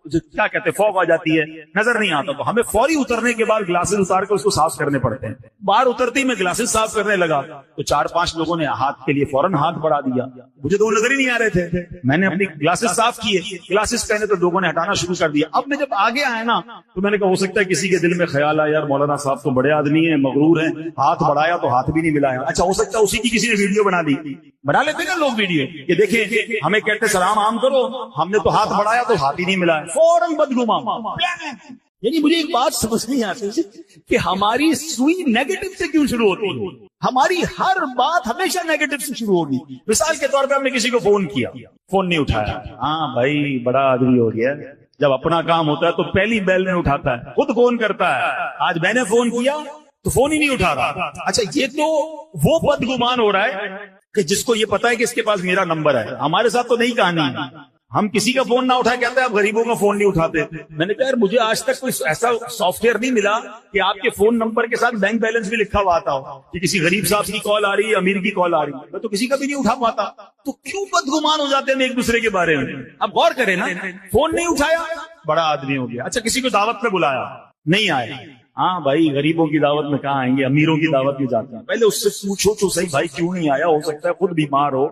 [SPEAKER 1] کیا کہتے ہیں فوگ آ جاتی ہے، نظر نہیں آتا. تو ہمیں فوری اترنے کے بعد گلاسز اتار کے اس کو صاف کرنے پڑتے ہیں. باہر اترتے ہی میں گلاسز صاف کرنے لگا تو 4-5 لوگوں نے ہاتھ کے لیے فوراً ہاتھ بڑھا دیا. مجھے تو وہ نظر ہی نہیں آ رہے تھے. میں نے اپنی گلاسز صاف کیے، گلاسز پہنے تو لوگوں نے ہٹانا شروع کر دیا. اب میں جب آگے آیا نا تو میں نے کہا ہو سکتا ہے کسی کے دل میں خیال آیا، یار مولانا صاحب تو بڑے آدمی ہیں، مغرور ہیں، ہاتھ بڑھایا تو ہاتھ بھی نہیں ملایا. اچھا ہو سکتا ہے اسی کی کسی نے ویڈیو بنا دی. بنا لیتے نا لوگ ویڈیو، یہ دیکھیں ہمیں کہتے سلام عام کرو، ہم نے تو ہاتھ بڑھایا تو ہاتھ ہی نہیں ملایا، فوراً بدگمان. یعنی مجھے ایک بات سمجھ نہیں آتی کہ ہماری سوئی نیگیٹو سے کیوں شروع ہوتی ہے؟ ہماری ہر بات ہمیشہ نیگیٹو سے شروع ہوگی. مثال کے طور پہ ہم نے کسی کو فون کیا، فون نہیں اٹھایا، ہاں بھائی بڑا آدمی ہو گیا. جب اپنا کام ہوتا ہے تو پہلی بیل نہیں اٹھاتا ہے، خود فون کرتا ہے. آج میں نے فون کیا تو فون ہی نہیں اٹھا رہا. اچھا یہ تو وہ بدگمان ہو رہا ہے کہ جس کو یہ پتا ہے کہ اس کے پاس میرا نمبر ہے. ہمارے ساتھ تو نہیں کہانی، ہم کسی کا فون نہ اٹھائے کہتے ہیں آپ غریبوں کا فون نہیں اٹھاتے. میں نے کہا یار مجھے آج تک کوئی ایسا سافٹ ویئر نہیں ملا کہ آپ کے فون نمبر کے ساتھ بینک بیلنس بھی لکھا ہوا آتا ہو کہ کسی غریب صاحب کی کال آ رہی ہے، امیر کی کال آ رہی ہے. میں تو کسی کا بھی نہیں اٹھا پاتا. تو کیوں بدگمان ہو جاتے ہیں ایک دوسرے کے بارے میں؟ اب غور کریں نا، فون نہیں اٹھایا بڑا آدمی ہو گیا. اچھا کسی کو دعوت پہ بلایا نہیں آئے، ہاں بھائی غریبوں کی دعوت میں کہاں آئیں گے، امیروں کی دعوت میں جاتے ہیں. پہلے اس سے پوچھو تو صحیح بھائی کیوں نہیں آیا، ہو سکتا ہے خود بیمار ہو.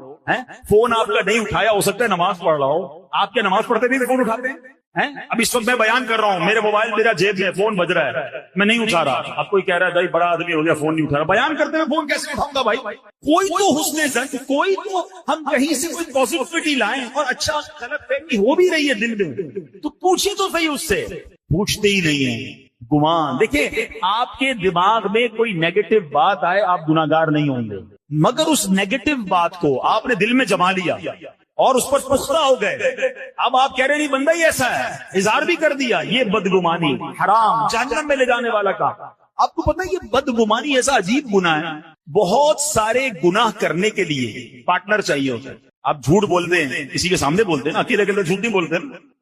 [SPEAKER 1] فون آپ کا نہیں اٹھایا، ہو سکتا ہے نماز پڑھ رہا ہو. آپ کے نماز پڑھتے بھی فون اٹھاتے ہیں. اب اس وقت میں بیان کر رہا ہوں، میرے موبائل میرا جیب میں فون بج رہا ہے، میں نہیں اٹھا رہا. اب کوئی کہہ رہا ہے بھائی بڑا آدمی ہو گیا فون نہیں اٹھا رہا. بیان کرتے میں فون کیسے اٹھاؤں گا بھائی؟ کوئی تو حسن زن، کوئی تو ہم کہیں سے کوئی پازیٹیوٹی لائیں اور اچھا غلط فہمی ہو بھی رہی ہے دل میں تو پوچھے تو صحیح اس سے. پوچھتے ہی نہیں ہیں، گمان. دیکھیں آپ کے دماغ میں کوئی نیگیٹو بات آئے آپ گناہگار نہیں ہوں گے، مگر اس نیگیٹو بات کو آپ نے دل میں جما لیا اور اس پر پختہ ہو گئے. اب آپ کہہ رہے نہیں بندہ ہی ایسا ہے، اظہار بھی کر دیا. یہ بدگمانی حرام، جہنم میں لے جانے والا کام. آپ کو پتہ ہے یہ بدگمانی ایسا عجیب گناہ ہے. بہت سارے گناہ کرنے کے لیے پارٹنر چاہیے ہوتا ہے. آپ جھوٹ بولتے ہیں، کسی کے سامنے بولتے ہیں نا، اکیلے اکیلے جھوٹ نہیں بولتے.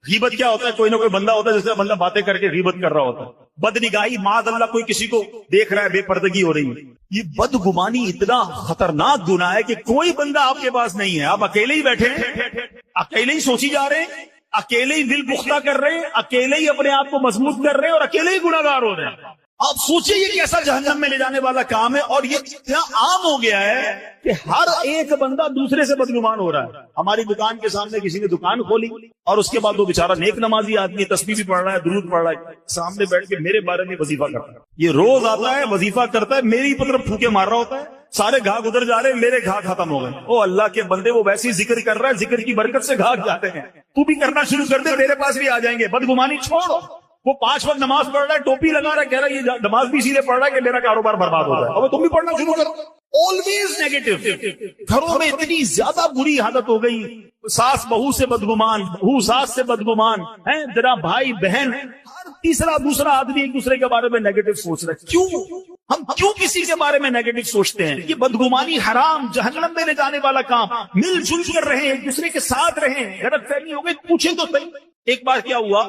[SPEAKER 1] غیبت کیا ہوتا ہے؟ کوئی نہ کوئی بندہ ہوتا ہے جس سے بندہ باتیں کر کے غیبت کر رہا ہوتا ہے. بدنگاہی، معاذ اللہ کوئی کسی کو دیکھ رہا ہے، بے پردگی ہو رہی ہے. یہ بدگمانی اتنا خطرناک گناہ ہے کہ کوئی بندہ آپ کے پاس نہیں ہے، آپ اکیلے ہی بیٹھے ہیں، اکیلے ہی سوچی جا رہے ہیں، اکیلے ہی دل پختہ کر رہے ہیں، اکیلے ہی اپنے آپ کو مضبوط کر رہے ہیں اور اکیلے ہی گناہگار ہو رہے ہیں. آپ سوچیں یہ کیسا جہنم میں لے جانے والا کام ہے. اور یہ اتنا عام ہو گیا ہے کہ ہر ایک بندہ دوسرے سے بدگمان ہو رہا ہے. ہماری دکان کے سامنے کسی نے دکان کھولی اور اس کے بعد وہ بیچارہ نیک نمازی آدمی تسبیح بھی پڑھ رہا ہے، درود پڑھ رہا ہے، سامنے بیٹھ کے میرے بارے میں وظیفہ کرتا ہے. یہ روز آتا ہے وظیفہ کرتا ہے، میری طرف پھوکے مار رہا ہوتا ہے. سارے گھا گزر جا رہے ہیں، میرے گھا ختم ہو گئے. او اللہ کے بندے، وہ ویسے ہی ذکر کر رہا ہے، ذکر کی برکت سے گھا جاتے ہیں. تو بھی کرنا شروع کر دے، میرے پاس بھی آ جائیں گے. بدگمانی چھوڑو. وہ 5 وقت نماز پڑھ رہا ہے، ٹوپی لگا رہا ہے، کہہ رہا ہے یہ نماز بھی اسی لیے پڑھ رہا ہے کہ میرا کاروبار برباد ہو جائے. اب تم بھی پڑھنا شروع کرو. Always negative. گھروں میں اتنی زیادہ بری عادت ہو گئی، ساس بہو سے بدگمان، بہو ساس سے بدگمان ہے، ذرا بھائی بہن، ہر تیسرا دوسرا آدمی ایک دوسرے کے بارے میں نیگیٹو سوچ رہا ہے. کیوں؟ ہم کیوں کسی کے بارے میں نیگیٹو سوچتے ہیں؟ یہ بدگمانی حرام، جہنم میں لے جانے والا کام. مل جل کر رہیں، ایک دوسرے کے ساتھ رہیں. غلط فہمی ہو گئی، پوچھیں تو صحیح. ایک بار کیا ہوا،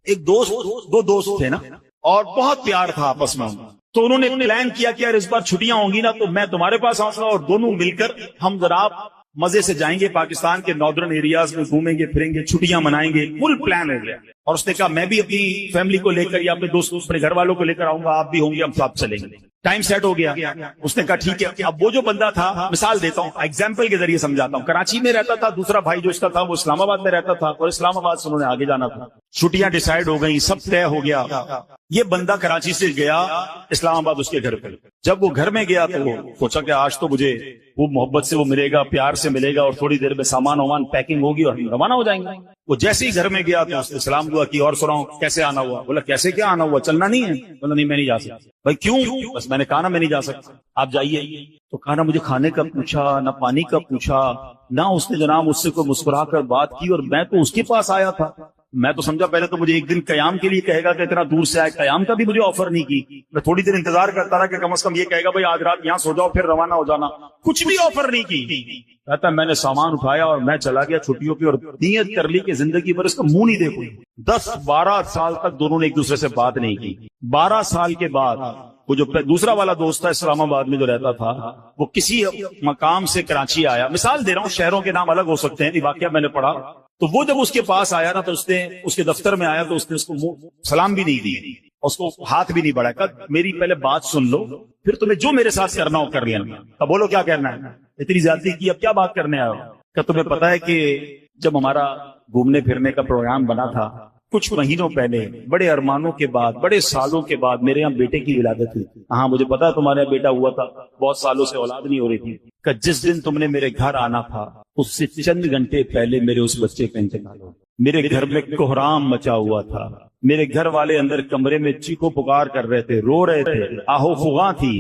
[SPEAKER 1] ایک دو دوست تھے نا، اور بہت پیار تھا آپس میں. تو انہوں نے پلان کیا کہ یار اس بار چھٹیاں ہوں گی نا تو میں تمہارے پاس آؤں گا اور دونوں مل کر ہم ذرا مزے سے جائیں گے، پاکستان کے ناردرن ایریاز میں گھومیں گے پھریں گے، چھٹیاں منائیں گے. فل پلان ہو گیا. اور اس نے کہا میں بھی اپنی فیملی کو لے کر یا اپنے دوستوں اپنے گھر والوں کو لے کر آؤں گا، آپ بھی ہوں گے، ہم ساتھ چلیں گے۔ ٹائم سیٹ ہو گیا، اس نے کہا ٹھیک ہے۔ اب وہ جو بندہ تھا، مثال دیتا ہوں، ایگزامپل کے ذریعے سمجھاتا ہوں، کراچی میں رہتا تھا، دوسرا بھائی جو اس کا تھا وہ اسلام آباد میں رہتا تھا، اور اسلام آباد سے انہوں نے آگے جانا تھا، چھٹیاں ڈیسائیڈ ہو گئی، سب طے ہو گیا۔ یہ بندہ کراچی سے گیا اسلام آباد اس کے گھر پہ۔ جب وہ گھر میں گیا تو وہ سوچا کہ آج تو مجھے وہ محبت سے وہ ملے گا، پیار سے ملے گا، اور تھوڑی دیر میں سامان وامان پیکنگ ہوگی اور ہم روانہ ہو جائیں گے۔ وہ جیسے ہی گھر میں گیا تو اس نے سلام دعا کی، اور سناؤ کیسے آنا ہوا؟ بولا کیسے کیا آنا ہوا، چلنا نہیں ہے؟ بولا نہیں میں نہیں جا سکتا۔ بھائی کیوں؟ بس میں نے کہا نا میں نہیں جا سکتا، آپ جائیے۔ تو کہا نہ مجھے کھانے کا پوچھا، نہ پانی کا پوچھا، نہ اس نے جناب مجھ سے کوئی مسکرا کر بات کی، اور میں تو اس کے پاس آیا تھا۔ میں تو سمجھا پہلے تو مجھے ایک دن قیام کے لیے کہے گا کہ اتنا دور سے آئے، قیام کا بھی مجھے آفر نہیں کی۔ میں تھوڑی دیر انتظار کرتا رہا کہ کم از کم یہ کہے گا بھائی آج رات یہاں سو جاؤ پھر روانہ ہو جانا، کچھ بھی آفر نہیں کی۔ کہتا میں نے سامان اٹھایا اور میں چلا گیا چھٹیوں کی، اور نیت کر لی کہ زندگی بھر اس کا منہ نہیں دیکھوں۔ 10-12 سال تک دونوں نے ایک دوسرے سے بات نہیں کی۔ 12 سال کے بعد وہ جو دوسرا والا دوست تھا اسلام آباد میں جو رہتا تھا، وہ کسی مقام سے کراچی آیا، مثال دے رہا ہوں، شہروں کے نام الگ ہو سکتے ہیں، یہ واقعہ میں نے پڑھا۔ تو وہ جب اس کے پاس آیا نا تو اس نے اس کے دفتر میں آیا تو اس نے اس کو سلام بھی نہیں دی، اس کو ہاتھ بھی نہیں بڑھایا، کہا میری پہلے بات سن لو، پھر تمہیں جو میرے ساتھ کرنا ہو کر لینا۔ اب بولو کیا کرنا ہے؟ اتنی زیادتی کی، اب کیا بات کرنے آئے ہو؟ کہ تمہیں پتا ہے کہ جب ہمارا گھومنے پھرنے کا پروگرام بنا تھا کچھ مہینوں پہلے، بڑے ارمانوں کے بعد، بڑے سالوں کے بعد میرے یہاں بیٹے کی ولادت ہوئی۔ ہاں مجھے پتا ہے تمہارے بیٹا ہوا تھا، بہت سالوں سے اولاد نہیں ہو رہی تھی، کہ جس دن تم نے میرے گھر آنا تھا اس سے چند گھنٹے پہلے میرے اس بچے کا انتقال ہو۔ میرے گھر میں کوہرام مچا ہوا تھا، میرے گھر والے اندر کمرے میں چیخو پکار کر رہے تھے، رو رہے تھے، آہو فغاں تھی،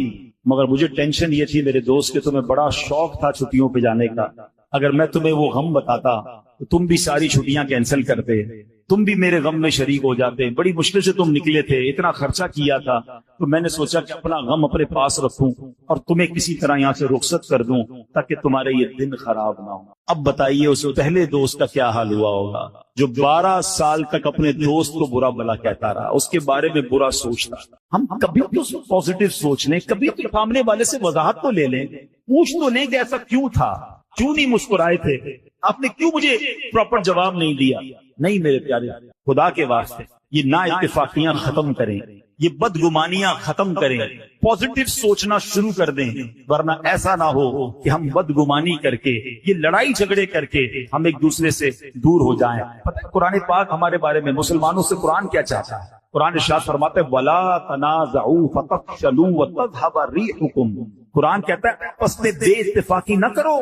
[SPEAKER 1] مگر مجھے ٹینشن یہ تھی میرے دوست کہ تمہیں بڑا شوق تھا چھٹیوں پہ جانے کا، اگر میں تمہیں وہ غم بتاتا تو تم بھی ساری چھٹیاں کینسل کرتے، تم بھی میرے غم میں شریک ہو جاتے، بڑی مشکل سے تم نکلے تھے، اتنا خرچہ کیا تھا، تو میں نے سوچا کہ اپنا غم اپنے پاس رکھوں اور تمہیں کسی طرح یہاں سے رخصت کر دوں تاکہ تمہارے یہ دن خراب نہ ہو۔ اب بتائیے اس پہلے دوست کا کیا حال ہوا ہوگا جو 12 سال تک اپنے دوست کو برا بلا کہتا رہا، اس کے بارے میں برا سوچتا۔ ہم کبھی تو پازیٹو سوچ لیں، کبھی تو سامنے والے سے وضاحت تو لے لیں، پوچھ تو لیں کہ ایسا کیوں تھا، کیوں نہیں مسکرائے تھے، آپ نے کیوں مجھے پراپر جواب نہیں دیا۔ نہیں میرے پیارے، خدا کے واسطے یہ نا اتفاقیاں ختم کریں، یہ بدگمانیاں ختم کریں، پازیٹو سوچنا شروع کر دیں، ورنہ ایسا نہ ہو کہ ہم بدگمانی کر کے، یہ لڑائی جھگڑے کر کے ہم ایک دوسرے سے دور ہو جائیں۔ پتہ ہے قرآن پاک ہمارے بارے میں، مسلمانوں سے قرآن کیا چاہتا ہے؟ قرآن ارشاد فرماتے ہیں وَلَا تَنَازَعُوا فَتَفْشَلُوا وَتَذْهَبَ رِيحُكُمْ، قرآن کہتا ہے آپس میں بے اتفاقی نہ کرو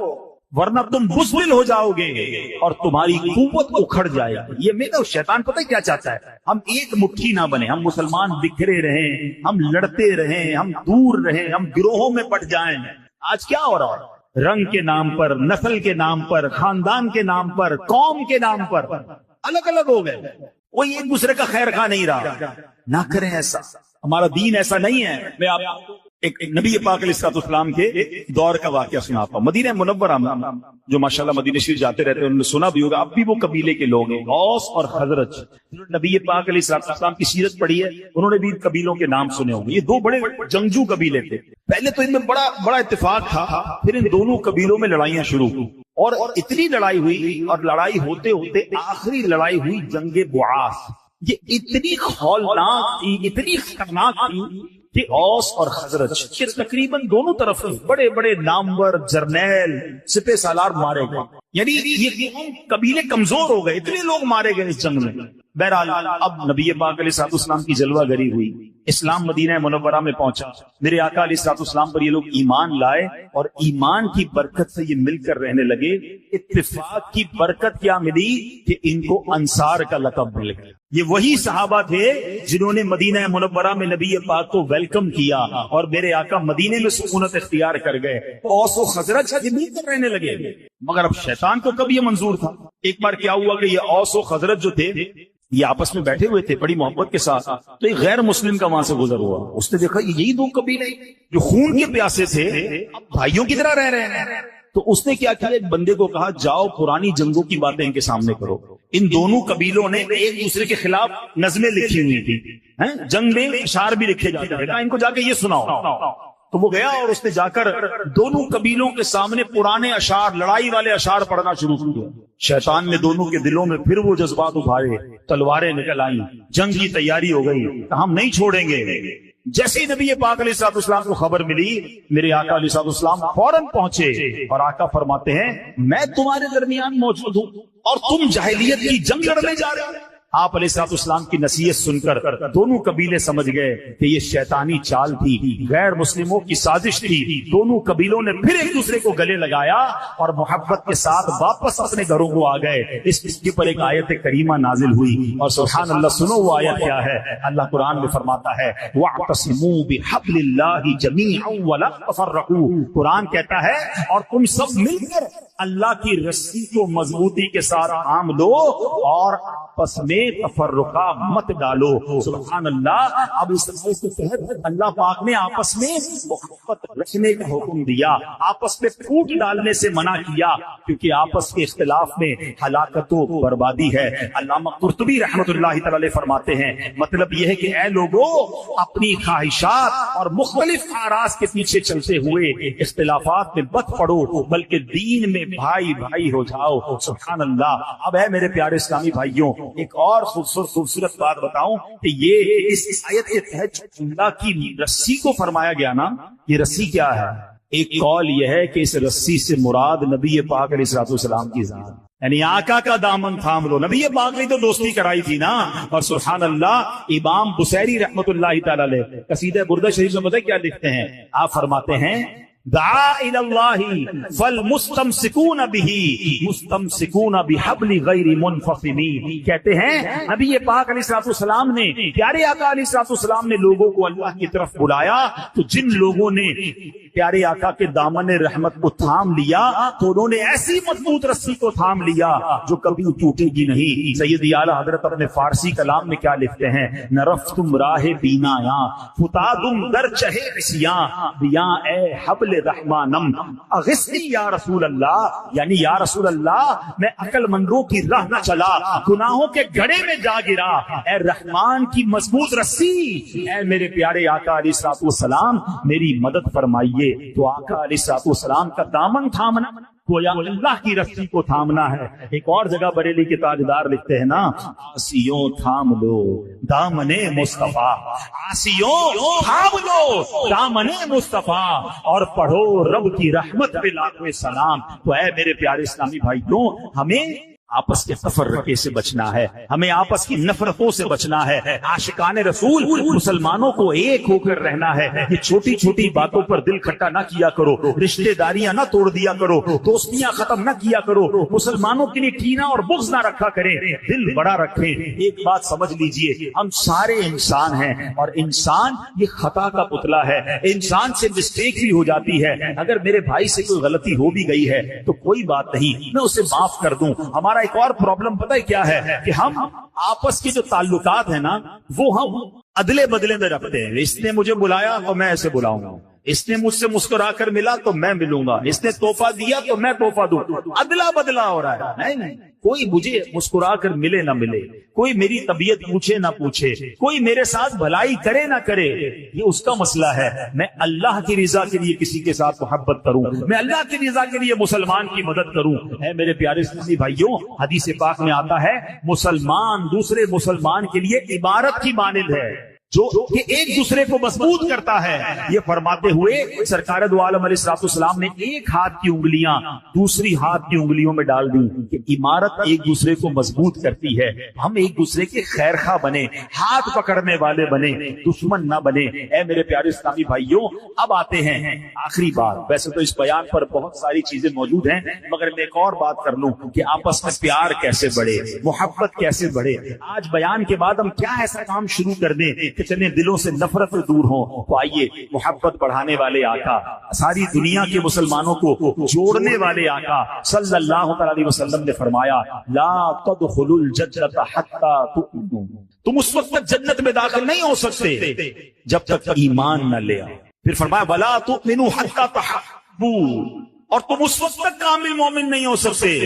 [SPEAKER 1] ورنہ تم بزدل ہو جاؤ گے اور تمہاری قوت اکھڑ جائے گی۔ یہ میرا شیطان پتہ کیا چاہتا ہے؟ ہم ایک مٹھی نہ بنے، ہم مسلمان بکھرے رہیں، ہم لڑتے رہیں، ہم دور رہیں، ہم گروہوں میں بٹ جائیں۔ آج کیا ہو رہا ہے؟ رنگ کے نام پر، نسل کے نام پر، خاندان کے نام پر، قوم کے نام پر الگ الگ ہو گئے، کوئی ایک دوسرے کا خیر خواہ نہیں رہا۔ نہ کریں ایسا، ہمارا دین ایسا نہیں ہے۔ میں آپ ایک نبی پاک علیہ السلام کے دور کا واقعہ سناتا ہوں۔ مدینہ منورہ میں جو ماشاءاللہ مدینہ شریف جاتے رہتے ہیں انہوں نے سنا بھی ہوگا، اب بھی وہ قبیلے کے لوگ ہیں، اوس اور خزرج۔ نبی پاک علیہ السلام کی سیرت پڑھی ہے، انہوں نے بھی قبیلوں کے نام سنے ہوں گے۔ یہ دو بڑے جنگجو قبیلے تھے، پہلے تو ان میں بڑا اتفاق تھا، پھر ان دونوں قبیلوں میں لڑائیاں شروع ہوئی اور اتنی لڑائی ہوئی، اور لڑائی ہوتے ہوتے آخری لڑائی ہوئی جنگ بعاث۔ یہ اتنی ہولناک تھی، اتنی خطرناک تھی کہ اوس اور خزرج کے تقریباً دونوں طرف بڑے بڑے نامور جرنیل سپہ سالار مارے گئے، یعنی یہ قبیلے کمزور ہو گئے، اتنے لوگ مارے گئے اس جنگ میں۔ بہرحال اب نبی پاک علیہ السلام کی جلوہ گری ہوئی، اسلام مدینہ منورہ میں پہنچا، میرے آقا علیہ السلام پر یہ لوگ ایمان لائے اور ایمان کی برکت سے یہ مل کر رہنے لگے۔ اتفاق کی برکت کیا ملی کہ ان کو انصار کا لقب مل گیا۔ یہ وہی صحابہ تھے جنہوں نے مدینہ منورہ میں نبی پاک کو ویلکم کیا اور میرے آقا مدینے میں سکونت اختیار کر گئے، اوس و خزرج مل کر رہنے لگے۔ مگر اب شیطان کو کب یہ منظور تھا؟ ایک بار کیا ہوا کہ یہ اوس و خزرج جو تھے یہ آپس میں بیٹھے ہوئے تھے بڑی محبت کے ساتھ، تو ایک غیر مسلم کا وہاں سے گزر ہوا، اس نے دیکھا یہی دو قبیلے جو خون کے پیاسے تھے اب بھائیوں کی طرح رہ رہے ہیں، تو اس نے کیا کیا، ایک بندے کو کہا جاؤ پرانی جنگوں کی باتیں ان کے سامنے کرو۔ ان دونوں قبیلوں نے ایک دوسرے کے خلاف نظمیں لکھی ہوئی تھی، جنگ میں اشعار بھی لکھے جاتے ہیں، ان کو جا کے یہ سناؤ۔ تو وہ گیا اور اس نے جا کر دونوں قبیلوں کے سامنے پرانے اشعار، لڑائی والے اشعار پڑھنا شروع کیا۔ شیطان نے دونوں کے دلوں میں پھر وہ جذبات اٹھائے، تلواریں نکل آئیں، جنگ کی تیاری ہو گئی، ہم نہیں چھوڑیں گے۔ جیسے ہی نبی پاک علیہ الصلوۃ والسلام کو خبر ملی، میرے آقا علیہ الصلوۃ والسلام فوراً پہنچے اور آقا فرماتے ہیں میں تمہارے درمیان موجود ہوں اور تم جاہلیت کی جنگ لڑنے جا رہے ہو۔ آپ علیہ الصلوۃ والسلام کی نصیحت سن کر دونوں قبیلے سمجھ گئے کہ یہ شیطانی چال تھی، غیر مسلموں کی سازش تھی۔ دونوں قبیلوں نے پھر ایک دوسرے کو گلے لگایا اور محبت کے ساتھ واپس اپنے گھروں کو آ گئے۔ اس کے پر ایک آیت کریمہ نازل ہوئی اور سبحان اللہ، سنو وہ آیت کیا ہے۔ اللہ قرآن میں فرماتا ہے وَاعْتَصِمُوا بِحَبْلِ اللَّهِ جَمِيعًا وَلَا تَفَرَّقُوا، قرآن کہتا ہے اور تم سب مل کر اللہ کی رسی کو مضبوطی کے ساتھ تھام لو اور آپس میں تفرقہ مت ڈالو۔ سبحان اللہ۔ اب اس آیت کے تحت اللہ پاک نے آپس میں محبت رکھنے کا حکم دیا، آپس میں پھوٹ ڈالنے سے منع کیا، کیونکہ آپس کے اختلاف میں ہلاکت و بربادی ہے۔ علامہ قرطبی رحمۃ اللہ تعالی علیہ فرماتے ہیں مطلب یہ ہے کہ اے لوگوں، اپنی خواہشات اور مختلف آراز کے پیچھے چلتے ہوئے اختلافات میں مت پڑو، بلکہ دین میں بھائی بھائی ہو جاؤ۔ سبحان اللہ۔ اب ہے میرے پیارے اسلامی بھائیوں، ایک اور خوبصورت بات بتاؤں کہ یہ اس آیت کے تحت اللہ کی رسی کو فرمایا گیا نا، یہ رسی کیا ہے؟ ایک قول یہ ہے کہ اس رسی سے مراد نبی پاک علیہ الصلوۃ والسلام کی ذات، یعنی آقا کا دامن تھام لو۔ نبی پاک نے تو دوستی کرائی تھی نا۔ اور سبحان اللہ، امام بصیری رحمۃ اللہ تعالی علیہ قصیدہ بردہ شریف میں پتہ کیا لکھتے ہیں؟ آپ فرماتے ہیں دعا الی اللہ فالمستمسکون بہ مستمسکون بحبل غیر منفصم، کہتے ہیں نبی پاک علیہ الصلوۃ والسلام نے، پیارے آقا علیہ الصلوۃ والسلام نے لوگوں کو اللہ کی طرف بلایا، تو جن لوگوں نے پیارے آقا کے دامن رحمت کو تھام لیا تو انہوں نے ایسی مضبوط رسی کو تھام لیا جو کبھی ٹوٹے گی نہیں۔ سیدی اعلیٰ حضرت اپنے فارسی کلام میں کیا لکھتے ہیں؟ نرفتم راہ بینایاں فتادم در چہے عصیاں بیاں اے حبل رحمانم اغثنی یا رسول اللہ، یعنی یا رسول اللہ میں عقل مندوں کی راہ نہ چلا، گناہوں کے گڑھے میں جا گرا، اے رحمان کی مضبوط رسی، اے میرے پیارے آقا علیہ الصلوۃ والسلام میری مدد فرمائیے۔ تو آقا علیہ الصلوۃ والسلام کا دامن تھامنا گویا اللہ کی رسی کو تھامنا ہے۔ ایک اور جگہ بریلی کے تاجدار لکھتے ہیں نا، آسیوں تھام لو دامن مصطفیٰ، آسیوں تھام لو دامن مصطفیٰ اور پڑھو رب کی رحمت پہ لاکھوں سلام۔ تو اے میرے پیارے اسلامی بھائیوں، ہمیں آپس کے تفرقے سے بچنا ہے، ہمیں آپس کی نفرتوں سے بچنا ہے۔ عاشقان رسول مسلمانوں کو ایک ہو کر رہنا ہے۔ یہ چھوٹی چھوٹی باتوں پر دل کھٹا نہ کیا کرو، رشتہ داریاں نہ توڑ دیا کرو، دوستیاں ختم نہ کیا کرو، مسلمانوں کے لیے کینہ اور بغض نہ رکھا کریں، دل بڑا رکھیں۔ ایک بات سمجھ لیجئے، ہم سارے انسان ہیں اور انسان یہ خطا کا پتلا ہے، انسان سے مسٹیک بھی ہو جاتی ہے۔ اگر میرے بھائی سے کوئی غلطی ہو بھی گئی ہے تو کوئی بات نہیں، میں اسے معاف کر دوں۔ ہمارا ایک اور پرابلم پتہ ہے کیا ہے کہ ہم آپس کے جو تعلقات ہیں نا وہ ہم ادلے بدلے میں رکھتے ہیں۔ اس نے مجھے بلایا تو میں ایسے بلاؤں گا، اس نے مجھ سے مسکرا کر ملا تو میں ملوں گا، اس نے تحفہ دیا تو میں تحفہ دوں، ادلا بدلا ہو رہا ہے۔ نہیں، کوئی مجھے مسکرا کر ملے نہ ملے، کوئی میری طبیعت پوچھے نہ پوچھے، کوئی میرے ساتھ بھلائی کرے نہ کرے، یہ اس کا مسئلہ ہے۔ میں اللہ کی رضا کے لیے کسی کے ساتھ محبت کروں، میں اللہ کی رضا کے لیے مسلمان کی مدد کروں۔ اے میرے پیارے اسلامی بھائیوں، حدیث پاک میں آتا ہے مسلمان دوسرے مسلمان کے لیے عمارت کی مانند ہے جو کہ ایک دوسرے کو مضبوط کرتا ہے۔ یہ فرماتے ہوئے سرکار دو عالم علیہ الصلوۃ والسلام نے ایک ہاتھ کی انگلیاں دوسری ہاتھ کی انگلیوں میں ڈال دی کہ عمارت ایک دوسرے کو مضبوط کرتی ہے۔ ہم ایک دوسرے کے خیر خواہ بنے، ہاتھ پکڑنے والے بنے، دشمن نہ بنے۔ اے میرے پیارے اسلامی بھائیوں، اب آتے ہیں آخری بات۔ ویسے تو اس بیان پر بہت ساری چیزیں موجود ہیں، مگر میں ایک اور بات کر لوں کہ آپس میں پیار کیسے بڑھے، محبت کیسے بڑھے۔ آج بیان کے بعد ہم کیا ایسا کام شروع کر دیں کہ چلیں دلوں سے نفرت دور ہوں۔ تو آئیے، محبت بڑھانے والے آقا، ساری دنیا کے مسلمانوں کو جوڑنے والے آقا صلی اللہ علیہ وسلم نے فرمایا لا تدخلوا الجنت حتی تؤمنوا، تم اس وقت تک جنت میں داخل نہیں ہو سکتے جب تک ایمان نہ لے آؤ۔ پھر فرمایا ولا تؤمنوا حتی تحبوا، اور تم اس وقت تک کامل مومن نہیں ہو سکتے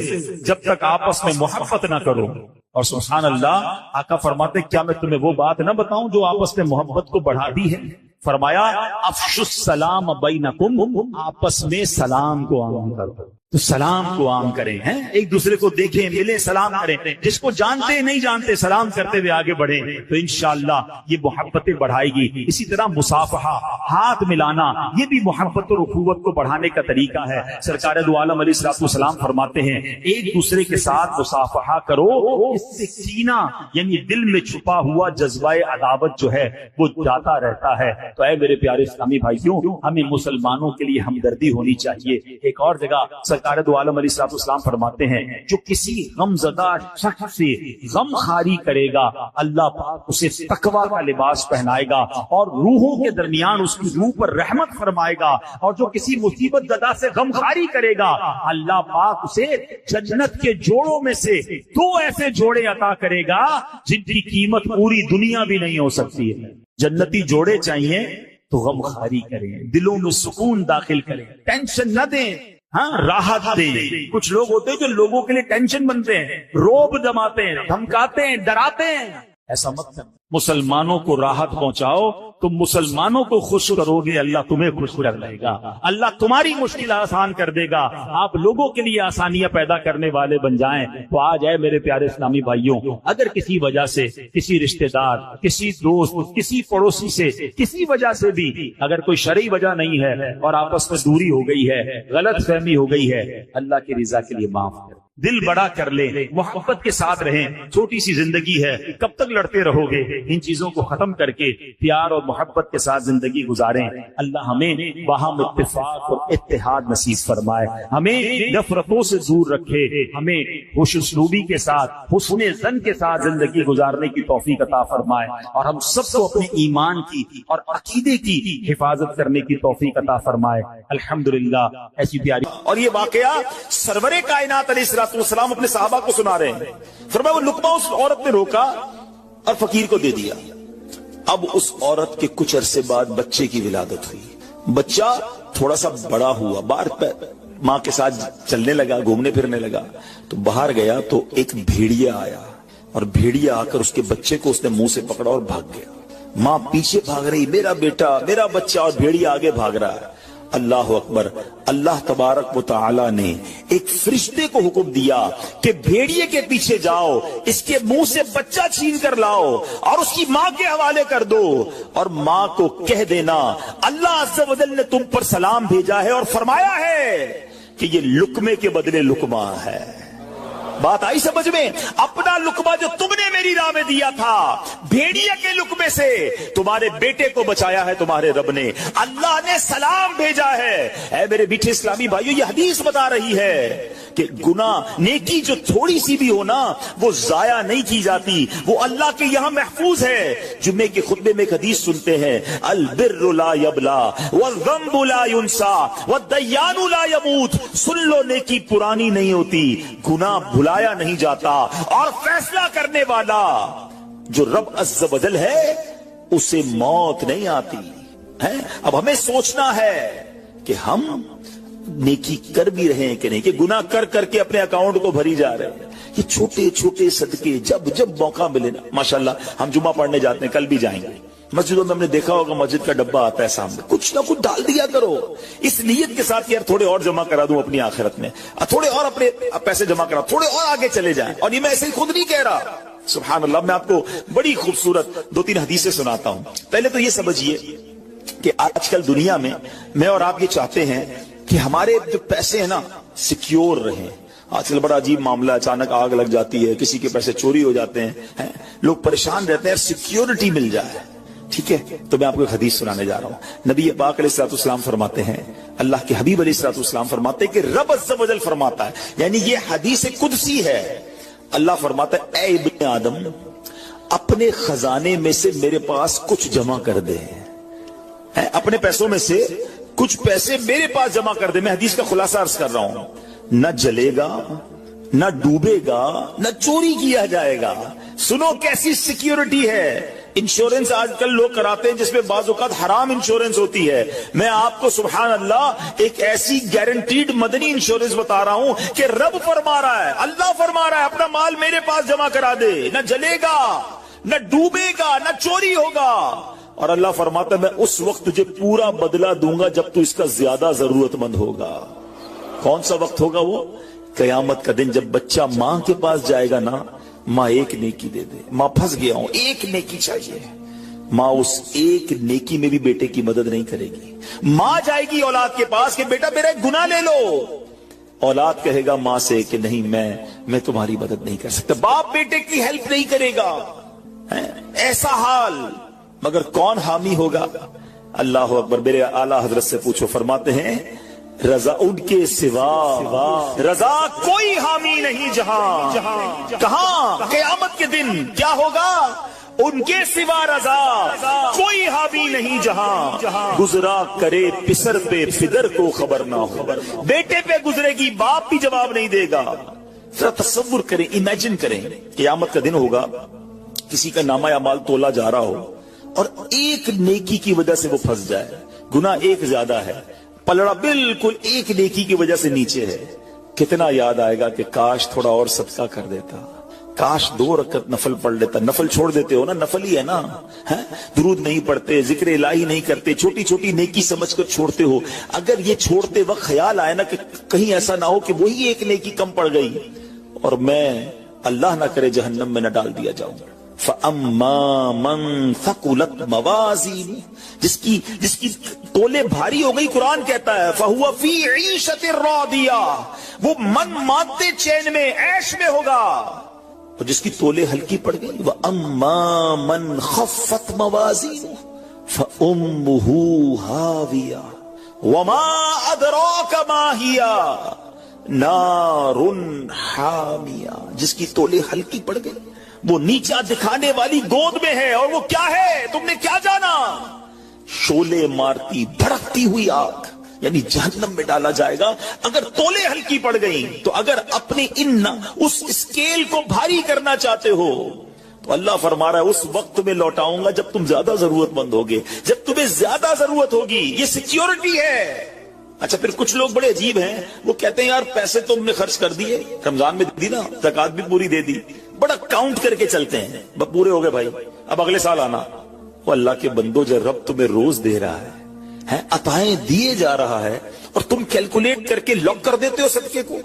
[SPEAKER 1] جب تک آپس میں محبت نہ کرو۔ اور سبحان اللہ، آقا فرماتے کیا میں تمہیں وہ بات نہ بتاؤں جو آپس میں محبت کو بڑھا دی ہے؟ فرمایا افشوا السلام بینکم، آپس میں سلام کو عام کرو. تو سلام کو عام کریں، ہیں ایک دوسرے کو دیکھیں، ملیں، سلام کریں. جس کو جانتے نہیں جانتے سلام کرتے ہوئے آگے بڑھیں تو انشاءاللہ یہ محبتیں بڑھائے گی. اسی طرح مصافحہ، ہاتھ ملانا، یہ بھی محبت اور اخوت کو بڑھانے کا طریقہ ہے. سرکار دو عالم علیہ الصلوۃ والسلام فرماتے ہیں ایک دوسرے کے ساتھ مصافحہ کرو، اس سے کینہ یعنی دل میں چھپا ہوا جذبہ عداوت جو ہے وہ جاتا رہتا ہے. تو اے میرے پیارے اسلامی بھائیوں، ہمیں مسلمانوں کے لیے ہمدردی ہونی چاہیے. ایک اور جگہ سرکار دو عالم علیہ الصلوۃ والسلام فرماتے ہیں جو کسی غم زدہ شخص سے غم خاری کرے گا اللہ پاک اسے تقوی کا لباس پہنائے گا اور روحوں کے درمیان اس کی روح پر رحمت فرمائے گا. اور جو کسی مصیبت زدہ سے غم خاری کرے گا اللہ پاک اسے جنت کے جوڑوں میں سے 2 ایسے جوڑے عطا کرے گا جن کی قیمت پوری دنیا بھی نہیں ہو سکتی ہے. جنتی جوڑے چاہیے تو غم خاری کریں، دلوں میں سکون داخل کریں، ٹینشن نہ دیں، ہاں راحت دیں. کچھ لوگ ہوتے ہیں جو لوگوں کے لیے ٹینشن بنتے ہیں، روب جماتے ہیں، دھمکاتے ہیں، ڈراتے ہیں. ایسا مت کرو. مسلمانوں کو راحت پہنچاؤ، تم مسلمانوں کو خوش کرو گے اللہ تمہیں خوش کر لے گا، اللہ تمہاری مشکل آسان کر دے گا. آپ لوگوں کے لیے آسانیاں پیدا کرنے والے بن جائیں. تو آج ہے میرے پیارے اسلامی بھائیوں، اگر کسی وجہ سے کسی رشتہ دار، کسی دوست، کسی پڑوسی سے کسی وجہ سے بھی اگر کوئی شرعی وجہ نہیں ہے اور آپس میں دوری ہو گئی ہے، غلط فہمی ہو گئی ہے، اللہ کی رضا کے لیے معاف کریں، دل بڑا کر لیں، محبت کے ساتھ رہیں. چھوٹی سی زندگی ہے، کب تک لڑتے رہو گے؟ ان چیزوں کو ختم کر کے پیار اور محبت کے ساتھ زندگی گزاریں. اللہ ہمیں باہم اتفاق اور اتحاد نصیب فرمائے، ہمیں نفرتوں سے دور رکھے، ہمیں خوش اسلوبی کے ساتھ، حسن ظن کے ساتھ زندگی گزارنے کی توفیق عطا فرمائے، اور ہم سب کو اپنے ایمان کی اور عقیدے کی حفاظت کرنے کی توفیق عطا فرمائے. الحمدللہ ایسی پیاری. اور یہ واقعہ سرور کائنات علیہ السلام اپنے صحابہ کو سنا رہے ہیں. فرمایا وہ لقمہ اس عورت نے روکا اور فقیر کو دے دیا. اب اس عورت کے کچھ عرصے بعد بچے کی ولادت ہوئی. بچہ تھوڑا سا بڑا ہوا، باہر ماں کے ساتھ چلنے لگا، گھومنے پھرنے لگا. تو باہر گیا تو ایک بھیڑیا آیا، اور بھیڑیا آ کر اس کے بچے کو اس نے منہ سے پکڑا اور بھاگ گیا. ماں پیچھے بھاگ رہی، میرا بیٹا، میرا بچہ، اور بھیڑیا آگے بھاگ رہا ہے. اللہ اکبر. اللہ تبارک و تعالی نے ایک فرشتے کو حکم دیا کہ بھیڑیے کے پیچھے جاؤ، اس کے منہ سے بچہ چھین کر لاؤ اور اس کی ماں کے حوالے کر دو، اور ماں کو کہہ دینا اللہ عز و جل نے تم پر سلام بھیجا ہے اور فرمایا ہے کہ یہ لقمے کے بدلے لقمہ ہے. بات آئی سمجھ میں؟ اپنا لقمہ جو تم نے میری راہ میں دیا تھا، بھیڑیا کے لقمے سے تمہارے بیٹے کو بچایا ہے تمہارے رب نے. اللہ نے سلام بھیجا ہے. اے میرے میٹھے اسلامی بھائیو، یہ حدیث بتا رہی ہے کہ گناہ، نیکی جو تھوڑی سی بھی ہو نا، وہ ضائع نہیں کی جاتی، وہ اللہ کے یہاں محفوظ ہے. جمعے کے خطبے میں ایک حدیث سنتے ہیں، البر لا یبلا والذنب لا ینسا والدیان لا یموت. سن لو، نیکی پرانی نہیں ہوتی، گناہ بھلایا نہیں جاتا، اور فیصلہ کرنے والا جو رب عز و جل ہے اسے موت نہیں آتی ہے. اب ہمیں سوچنا ہے کہ ہم نیکی کر بھی رہے ہیں کہ نہیں، کہ گناہ کر کر کے اپنے اکاؤنٹ کو بھری جا رہے ہیں. یہ چھوٹے چھوٹے صدقے جب موقع ملے نا، ماشاءاللہ ہم جمعہ پڑھنے جاتے ہیں، کل بھی جائیں گے. مسجدوں میں ہم نے دیکھا ہوگا مسجد کا ڈبہ آتا ہے سامنے، کچھ نہ کچھ ڈال دیا کرو اس نیت کے ساتھ کہ یار تھوڑے اور جمع کرا دوں اپنی آخرت میں، تھوڑے اور اپنے پیسے جمع کرا، تھوڑے اور آگے چلے جائیں. اور یہ میں ایسے ہی خود نہیں کہہ رہا، سبحان اللہ. میں آپ کو بڑی خوبصورت 2-3 حدیثیں سناتا ہوں. پہلے تو یہ سمجھیے کہ آج کل دنیا میں اور آپ یہ چاہتے ہیں کہ ہمارے جو پیسے ہیں نا سیکیور رہیں. آج کل بڑا عجیب معاملہ، اچانک آگ لگ جاتی ہے، کسی کے پیسے چوری ہو جاتے ہیں، لوگ پریشان رہتے ہیں، سیکیورٹی مل جائے. ٹھیک ہے، تو میں آپ کو ایک حدیث سنانے جا رہا ہوں. نبی پاک علیہ الصلوۃ والسلام فرماتے ہیں، اللہ کے حبیب علیہ الصلوۃ والسلام فرماتے ہیں کہ رب عز و جل فرماتا ہے، یعنی یہ حدیث قدسی ہے. اللہ فرماتا ہے اے ابن آدم، اپنے خزانے میں سے میرے پاس کچھ جمع کر دے. اپنے پیسوں میں سے کچھ پیسے میرے پاس جمع کر دے. میں حدیث کا خلاصہ عرض کر رہا ہوں. نہ جلے گا، نہ ڈوبے گا، نہ چوری کیا جائے گا. سنو کیسی سیکیورٹی ہے. انشورنس آج کل لوگ کراتے ہیں جس میں بعض اوقات حرام انشورنس ہوتی ہے. میں آپ کو سبحان اللہ ایک ایسی گارنٹیڈ مدنی انشورنس بتا رہا ہوں کہ رب فرما رہا ہے، اللہ فرما رہا ہے اپنا مال میرے پاس جمع کرا دے. نہ جلے گا، نہ ڈوبے گا، نہ چوری ہوگا. اور اللہ فرماتا ہے میں اس وقت تجھے پورا بدلہ دوں گا جب تو اس کا زیادہ ضرورت مند ہوگا. کون سا وقت ہوگا وہ؟ قیامت کا دن جب بچہ ماں کے پاس جائے گا نا، ماں ایک نیکی دے دے، ماں پھنس گیا ہوں ایک نیکی چاہیے، ماں اس ایک نیکی میں بھی بیٹے کی مدد نہیں کرے گی. ماں جائے گی اولاد کے پاس کہ بیٹا میرا ایک گناہ لے لو، اولاد کہے گا ماں سے کہ نہیں میں تمہاری مدد نہیں کر سکتا. باپ بیٹے کی ہیلپ نہیں کرے گا. ایسا حال، مگر کون حامی ہوگا؟ اللہ اکبر. میرے اعلیٰ حضرت سے پوچھو، فرماتے ہیں رضا ان کے سوا رضا کوئی حامی نہیں جہاں. کہاں؟ قیامت کے دن کیا ہوگا؟ ان کے سوا رضا کوئی حامی نہیں جہاں. گزرا کرے پسر پہ پدر کو خبر نہ ہو. بیٹے پہ گزرے گی، باپ بھی جواب نہیں دے گا. ذرا تصور کریں، امیجن کریں، قیامت کا دن ہوگا، کسی کا نامہ اعمال تولا جا رہا ہو اور ایک نیکی کی وجہ سے وہ پھنس جائے. گناہ ایک زیادہ ہے، پلڑا بالکل ایک نیکی کی وجہ سے نیچے ہے. کتنا یاد آئے گا کہ کاش تھوڑا اور صدقہ کر دیتا، کاش 2 رکعت نفل پڑھ لیتا. نفل چھوڑ دیتے ہو نا، نفل ہی ہے نا، درود نہیں پڑھتے، ذکر الہی نہیں کرتے، چھوٹی چھوٹی نیکی سمجھ کر چھوڑتے ہو. اگر یہ چھوڑتے وقت خیال آئے نا کہ کہیں ایسا نہ ہو کہ وہی ایک نیکی کم پڑ گئی اور میں اللہ نہ کرے جہنم میں نہ ڈال دیا جاؤں. فَأَمَّا مَنْ ثَقُلَتْ مَوَازِينُهُ، جس کی تولے بھاری ہو گئی، قرآن کہتا ہے فَهُوَ فِي عِيشَةٍ رَاضِيَةٍ، وہ من مانتے چین میں عیش میں ہوگا. اور جس کی تولے ہلکی پڑ گئی، وَأَمَّا مَنْ خَفَّتْ مَوَازِينُهُ فَأُمُّهُ هَاوِيَةٌ وَمَا أَدْرَاكَ مَا هِيَ نَارٌ حَامِيَةٌ. جس کی تولے ہلکی پڑ گئی، وہ نیچا دکھانے والی گود میں ہے، اور وہ کیا ہے تم نے کیا جانا؟ شولے مارتی بھڑکتی ہوئی آگ، یعنی جہنم میں ڈالا جائے گا. اگر تولے ہلکی پڑ گئی تو اگر اپنے اس اسکیل کو بھاری کرنا چاہتے ہو تو اللہ فرما رہا ہے اس وقت میں لوٹاؤں گا جب تم زیادہ ضرورت مند ہوگے، جب تمہیں زیادہ ضرورت ہوگی. یہ سیکیورٹی ہے. اچھا پھر کچھ لوگ بڑے عجیب ہیں، وہ کہتے ہیں یار پیسے تو ہم نے خرچ کر دیے، رمضان میں دی نا، زکات بھی پوری دے دی، بڑا کاؤنٹ کر کے چلتے ہیں، پورے ہو گئے بھائی، اب اگلے سال آنا. وہ اللہ کے بندو، جو رب تمہیں روز دے رہا ہے، عطائیں دیے جا رہا ہے، اور تم کیلکولیٹ کر کے لاک کر دیتے ہو صدقے کو.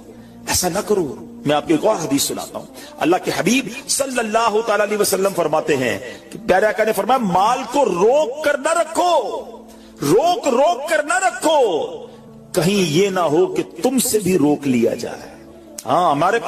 [SPEAKER 1] ایسا نہ کرو. میں آپ کو ایک اور حدیث سناتا ہوں. اللہ کے حبیب صلی اللہ تعالی علیہ وسلم فرماتے ہیں کہ پیارے آقا نے فرمایا مال کو روک کر نہ رکھو، روک کر نہ رکھو، کہیں یہ نہ ہو کہ تم سے بھی روک لیا جائے. ہاں ہمارے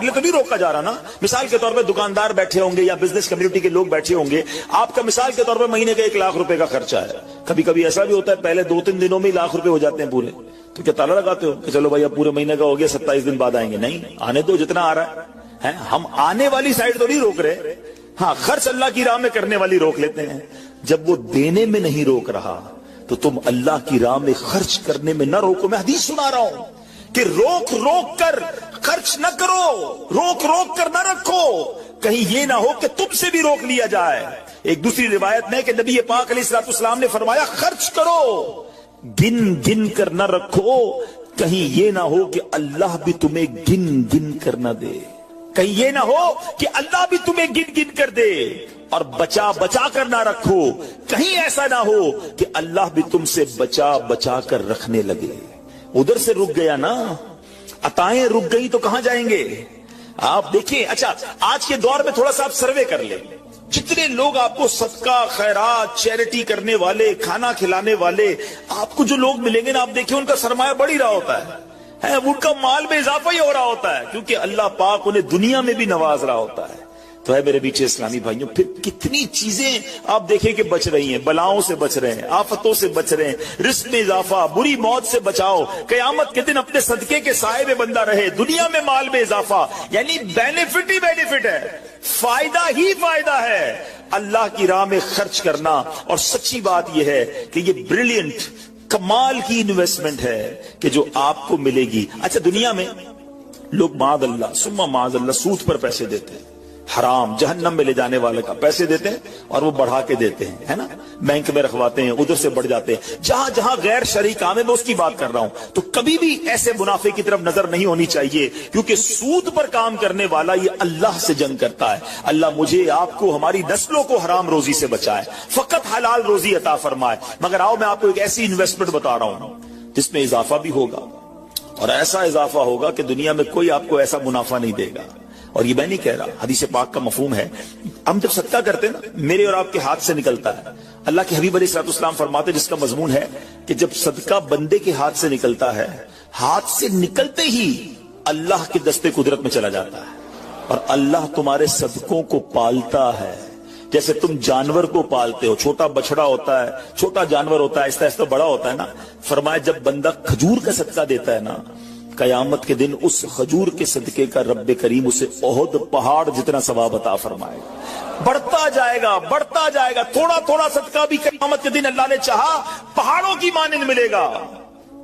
[SPEAKER 1] لیے تو نہیں روکا جا رہا نا. مثال کے طور پہ دکاندار بیٹھے ہوں گے یا بزنس کمیونٹی کے لوگ بیٹھے ہوں گے، آپ کا مثال کے طور پہ مہینے کا 1 لاکھ روپے کا خرچہ ہے. کبھی کبھی ایسا بھی ہوتا ہے پہلے 2-3 دنوں میں 1 لاکھ روپے ہو جاتے ہیں پورے. تو کیا تالا لگاتے ہو کہ چلو بھائی اب پورے مہینے کا ہو گیا، 27 دن بعد آئیں گے؟ نہیں، آنے دو جتنا آ رہا ہے. ہم آنے والی سائڈ تو نہیں روک رہے، ہاں خرچ اللہ کی راہ میں کرنے والی روک لیتے ہیں. جب وہ دینے میں نہیں روک رہا تو تم اللہ کی راہ میں خرچ کرنے میں نہ روکو. میں حدیث سنا رہا ہوں کہ روک کر خرچ نہ کرو، روک کر نہ رکھو، کہیں یہ نہ ہو کہ تم سے بھی روک لیا جائے. ایک دوسری روایت میں کہ نبی پاک علیہ الصلوۃ والسلام نے فرمایا خرچ کرو، گن کر نہ رکھو، کہیں یہ نہ ہو کہ اللہ بھی تمہیں گن کر نہ دے، کہیں یہ نہ ہو کہ اللہ بھی تمہیں گن کر دے. اور بچا کر نہ رکھو، کہیں ایسا نہ ہو کہ اللہ بھی تم سے بچا کر رکھنے لگے. ادھر سے رک گیا نا، عطائیں رک گئی تو کہاں جائیں گے؟ آپ دیکھیں. اچھا آج کے دور میں تھوڑا سا آپ سروے کر لیں، جتنے لوگ آپ کو صدقہ خیرات چیریٹی کرنے والے، کھانا کھلانے والے، آپ کو جو لوگ ملیں گے نا، آپ دیکھیں ان کا سرمایہ بڑھ ہی رہا ہوتا ہے، ان کا مال میں اضافہ ہی ہو رہا ہوتا ہے، کیونکہ اللہ پاک انہیں دنیا میں بھی نواز رہا ہوتا ہے. تو ہے میرے پیچھے اسلامی بھائیوں، پھر کتنی چیزیں آپ دیکھیں کہ بچ رہی ہیں. بلاؤں سے بچ رہے ہیں، آفتوں سے بچ رہے ہیں، رزق میں اضافہ، بری موت سے بچاؤ، قیامت کے دن اپنے صدقے کے سائے میں بندہ رہے، دنیا میں مال میں اضافہ، یعنی بینیفٹ ہی بینیفٹ ہے، فائدہ ہی فائدہ ہے اللہ کی راہ میں خرچ کرنا. اور سچی بات یہ ہے کہ یہ بریلینٹ کمال کی انویسٹمنٹ ہے کہ جو آپ کو ملے گی. اچھا دنیا میں لوگ معاذ اللہ ثم معاذ اللہ سود پر پیسے دیتے ہیں. حرام جہنم میں لے جانے والے کا پیسے دیتے ہیں اور وہ بڑھا کے دیتے ہیں، ہے نا، بینک میں رکھواتے ہیں، ادھر سے بڑھ جاتے ہیں، جہاں جہاں غیر شرعی کام ہے میں اس کی بات کر رہا ہوں۔ تو کبھی بھی ایسے منافع کی طرف نظر نہیں ہونی چاہیے، کیونکہ سود پر کام کرنے والا یہ اللہ سے جنگ کرتا ہے۔ اللہ مجھے، آپ کو، ہماری نسلوں کو حرام روزی سے بچائے، فقط حلال روزی عطا فرمائے۔ مگر آؤ میں آپ کو ایک ایسی انویسٹمنٹ بتا رہا ہوں جس میں اضافہ بھی ہوگا، اور ایسا اضافہ ہوگا کہ دنیا میں کوئی آپ کو ایسا منافع نہیں دے گا۔ اور یہ میں نہیں کہہ رہا، حدیث پاک کا مفہوم ہے، ہم جب صدقہ کرتے ہیں نا، میرے اور آپ کے ہاتھ سے نکلتا ہے، اللہ کے حبیب علیہ الصلوۃ والسلام فرماتے ہیں، جس کا مضمون ہے کہ جب صدقہ بندے کے ہاتھ سے نکلتا ہے، ہاتھ سے نکلتے ہی اللہ کے دستے قدرت میں چلا جاتا ہے، اور اللہ تمہارے صدقوں کو پالتا ہے جیسے تم جانور کو پالتے ہو۔ چھوٹا بچڑا ہوتا ہے، چھوٹا جانور ہوتا ہے، آہستہ آہستہ بڑا ہوتا ہے نا۔ فرمایا جب بندہ کھجور کا صدقہ دیتا ہے نا، قیامت کے دن اس کھجور کے صدقے کا رب کریم اسے احد پہاڑ جتنا ثواب عطا فرمائے گا، بڑھتا جائے گا، بڑھتا جائے گا، تھوڑا تھوڑا صدقہ بھی قیامت کے دن اللہ نے چاہا پہاڑوں کی مانند ملے گا۔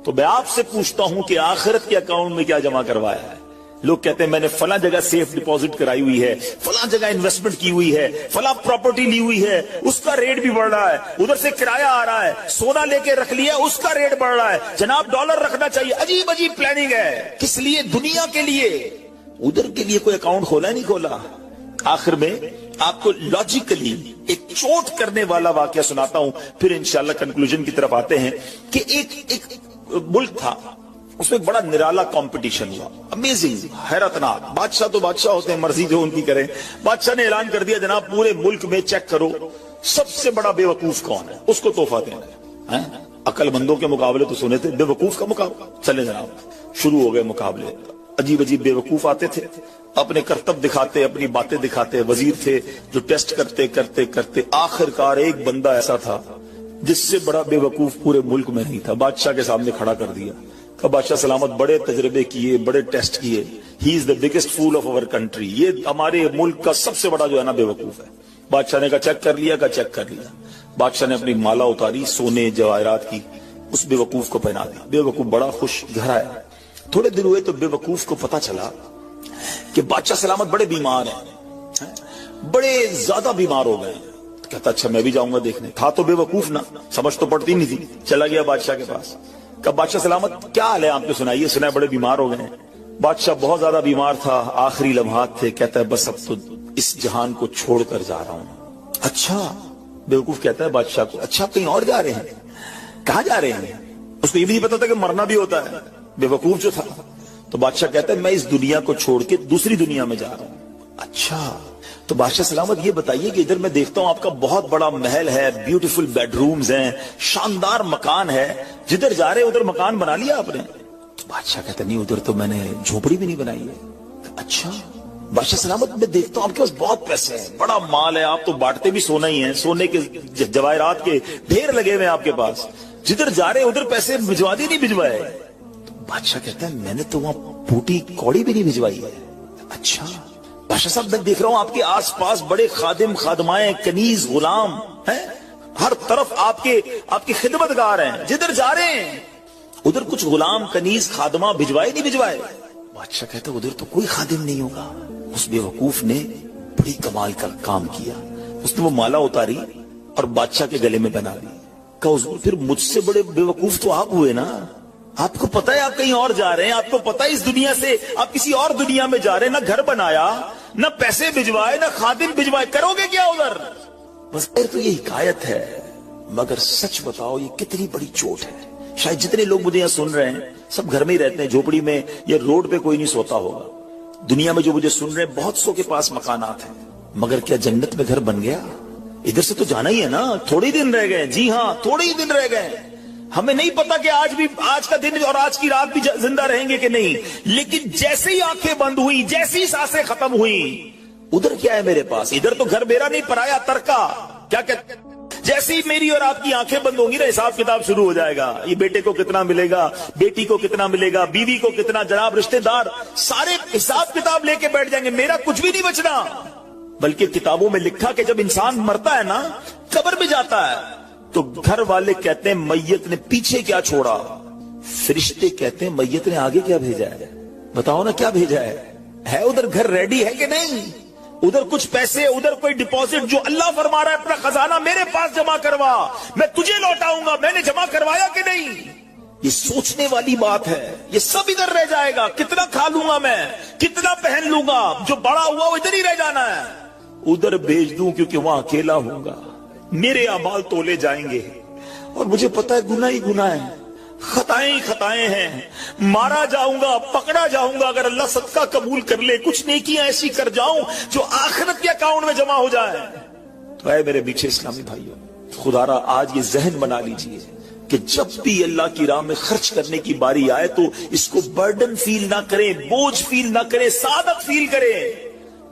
[SPEAKER 1] تو میں آپ سے پوچھتا ہوں کہ آخرت کے اکاؤنٹ میں کیا جمع کروایا ہے؟ لوگ کہتے ہیں میں نے فلاں جگہ سیف ڈپازٹ کرائی ہوئی ہے، فلاں جگہ انویسٹمنٹ کی ہوئی ہے، فلاں پراپرٹی لی ہوئی ہے، اس کا ریٹ بھی بڑھ رہا ہے، ادھر سے کرایہ آ رہا ہے، سونا لے کے رکھ لیا اس کا ریٹ بڑھ رہا ہے، جناب ڈالر رکھنا چاہیے۔ عجیب عجیب پلاننگ ہے، کس لیے؟ دنیا کے لیے۔ ادھر کے لیے کوئی اکاؤنٹ کھولا نہیں کھولا۔ آخر میں آپ کو لاجیکلی ایک چوٹ کرنے والا واقعہ سناتا ہوں، پھر انشاءاللہ کنکلوژن کی طرف آتے ہیں کہ ایک ملک تھا، اس میں بڑا نرالا کمپٹیشن ہوا، امیزنگ، حیرتناک۔ بادشاہ تو بادشاہ ہوتے ہیں، مرضی جو ان کی کریں۔ بادشاہ نے اعلان کر دیا جناب پورے ملک میں چیک کرو سب سے بڑا بے وقوف کون ہے، اس کو تحفہ دینا ہے۔ عقل مندوں کے مقابلے تو سنے تھے، بے وقوف کا مقابلہ، چلے جناب شروع ہو گئے مقابلے۔ عجیب عجیب بے وقوف آتے تھے، اپنے کرتب دکھاتے، اپنی باتیں دکھاتے۔ وزیر تھے جو ٹیسٹ کرتے کرتے کرتے آخر کار ایک بندہ ایسا تھا جس سے بڑا بے وقوف پورے ملک میں نہیں تھا، بادشاہ کے سامنے کھڑا کر دیا۔ بادشاہ سلامت بڑے تجربے کیے، بڑے ٹیسٹ کیے، ہی is the biggest fool of our country, یہ ہمارے ملک کا سب سے بڑا جو ہے نا بے وقوف ہے۔ بادشاہ نے کہا چیک کر لیا، کہا چیک کر لیا۔ بادشاہ نے اپنی مالا اتاری سونے جواہرات کی، اس بے وقوف کو پہنا دی۔ بے وقوف بڑا خوش، گھر آیا۔ تھوڑے دن ہوئے تو بے وقوف کو پتا چلا کہ بادشاہ سلامت بڑے بیمار ہیں، بڑے زیادہ بیمار ہو گئے۔ کہتا اچھا میں بھی جاؤں گا دیکھنے۔ تھا تو بے وقوف نا، سمجھ تو پڑتی نہیں تھی، چلا گیا بادشاہ کے پاس۔ کہ بادشاہ سلامت کیا حال ہے آپ کو، سنائیے، سنا بڑے بیمار ہو گئے ہیں۔ بادشاہ بہت زیادہ بیمار تھا، آخری لمحات تھے، کہتا ہے بس اب تو اس جہان کو چھوڑ کر جا رہا ہوں۔ اچھا، بیوقوف کہتا ہے بادشاہ کو اچھا آپ کہیں اور جا رہے ہیں؟ کہاں جا رہے ہیں؟ اس کو یہ بھی نہیں پتا تھا کہ مرنا بھی ہوتا ہے، بیوقوف جو تھا۔ تو بادشاہ کہتا ہے میں اس دنیا کو چھوڑ کے دوسری دنیا میں جا رہا ہوں۔ اچھا، تو بادشاہ سلامت یہ بتائیے کہ ادھر میں دیکھتا ہوں آپ کا بہت بڑا محل ہے، بیوٹیفل بیڈ رومز ہیں، شاندار مکان ہے، جدھر جا رہے ادھر مکان بنا لیا آپ نے؟ تو بادشاہ کہتا نہیں ادھر تو میں نے جھوپڑی بھی نہیں بنائی ہے۔ اچھا بادشاہ سلامت میں دیکھتا ہوں آپ کے پاس بہت پیسے ہیں، بڑا مال ہے، آپ تو بانٹتے بھی سونا ہی ہیں، سونے کے جواہرات کے ڈھیر لگے ہوئے ہیں آپ کے پاس، جدھر جا رہے ادھر پیسے بھجوا دی نہیں بھجوائے؟ تو بادشاہ کہتا ہے میں نے تو وہاں پوٹی کوڑی بھی نہیں بھجوائی ہے۔ اچھا بادشاہ صاحب میں دیکھ رہا ہوں آپ کے آس پاس بڑے خادم خادمائیں، کنیز غلام ہیں، ہر طرف آپ کی خدمت گار ہیں، جدھر جا رہے ہیں ادھر کچھ غلام کنیز خادمہ بھجوائے نہیں بھجوائے؟ بادشاہ کہتا ہے ادھر تو کوئی خادم نہیں ہوگا۔ اس بے وقوف نے بڑی کمال کا کام کیا، اس نے وہ مالا اتاری اور بادشاہ کے گلے میں بنا لی۔ کہا حضور پھر مجھ سے بڑے بے وقوف تو آپ ہوئے نا، آپ کو پتا ہے آپ کہیں اور جا رہے ہیں، آپ کو پتا ہے اس دنیا سے آپ کسی اور دنیا میں جا رہے ہیں، نہ گھر بنایا، نہ پیسے بھجوائے، نہ خادم بھجوائے، کرو گے کیا ادھر؟ بس پھر تو یہ حکایت ہے، مگر سچ بتاؤ یہ کتنی بڑی چوٹ ہے۔ شاید جتنے لوگ مجھے یہاں سن رہے ہیں سب گھر میں ہی رہتے ہیں، جھوپڑی میں یا روڈ پہ کوئی نہیں سوتا ہوگا۔ دنیا میں جو مجھے سن رہے ہیں بہت سو کے پاس مکانات ہیں، مگر کیا جنت میں گھر بن گیا؟ ادھر سے تو جانا ہی ہے نا، تھوڑے دن رہ گئے، جی ہاں تھوڑے ہی دن رہ گئے۔ ہمیں نہیں پتا کہ آج کا دن اور آج کی رات بھی زندہ رہیں گے کہ نہیں، لیکن جیسے ہی آنکھیں بند ہوئی، جیسی سانسیں ختم ہوئی، ادھر کیا ہے میرے پاس؟ ادھر تو گھر میرا نہیں، پرایا ترکا۔ کیا کہتے جیسے ہی میری اور آپ کی آنکھیں بند ہوں گی نا، حساب کتاب شروع ہو جائے گا، یہ بیٹے کو کتنا ملے گا، بیٹی کو کتنا ملے گا، بیوی کو کتنا، جناب رشتہ دار سارے حساب کتاب لے کے بیٹھ جائیں گے، میرا کچھ بھی نہیں بچنا۔ بلکہ کتابوں میں لکھا کہ جب انسان مرتا ہے نا، قبر میں جاتا ہے تو گھر والے کہتے ہیں میت نے پیچھے کیا چھوڑا، فرشتے کہتے ہیں میت نے آگے کیا بھیجا ہے، بتاؤ نا کیا بھیجا ہے ادھر گھر ریڈی ہے کہ نہیں؟ ادھر کچھ پیسے, ادھر کوئی ڈپازٹ, جو اللہ فرما رہا ہے اپنا خزانہ میرے پاس جمع کروا, میں تجھے لوٹاؤں گا, میں نے جمع کروایا کہ نہیں. یہ سوچنے والی بات ہے. یہ سب ادھر رہ جائے گا. کتنا کھا لوں گا میں, کتنا پہن لوں گا, جو بڑا ہوا وہ ادھر ہی رہ جانا ہے. ادھر بھیج دوں کیونکہ وہاں اکیلا ہوں گا. میرے اعمال تولے جائیں گے اور مجھے پتا ہے گناہ ہی گناہ ہے, خطائیں ہی خطائیں ہیں. مارا جاؤں گا, پکڑا جاؤں گا. اگر اللہ صدقہ قبول کر لے, کچھ نیکیاں ایسی کر جاؤں جو آخرت کے اکاؤنٹ میں جمع ہو جائے. تو اے میرے میٹھے اسلامی بھائیوں, خدا را آج یہ ذہن بنا لیجئے کہ جب بھی اللہ کی راہ میں خرچ کرنے کی باری آئے تو اس کو برڈن فیل نہ کریں, بوجھ فیل نہ کریں, سعادت فیل کریں,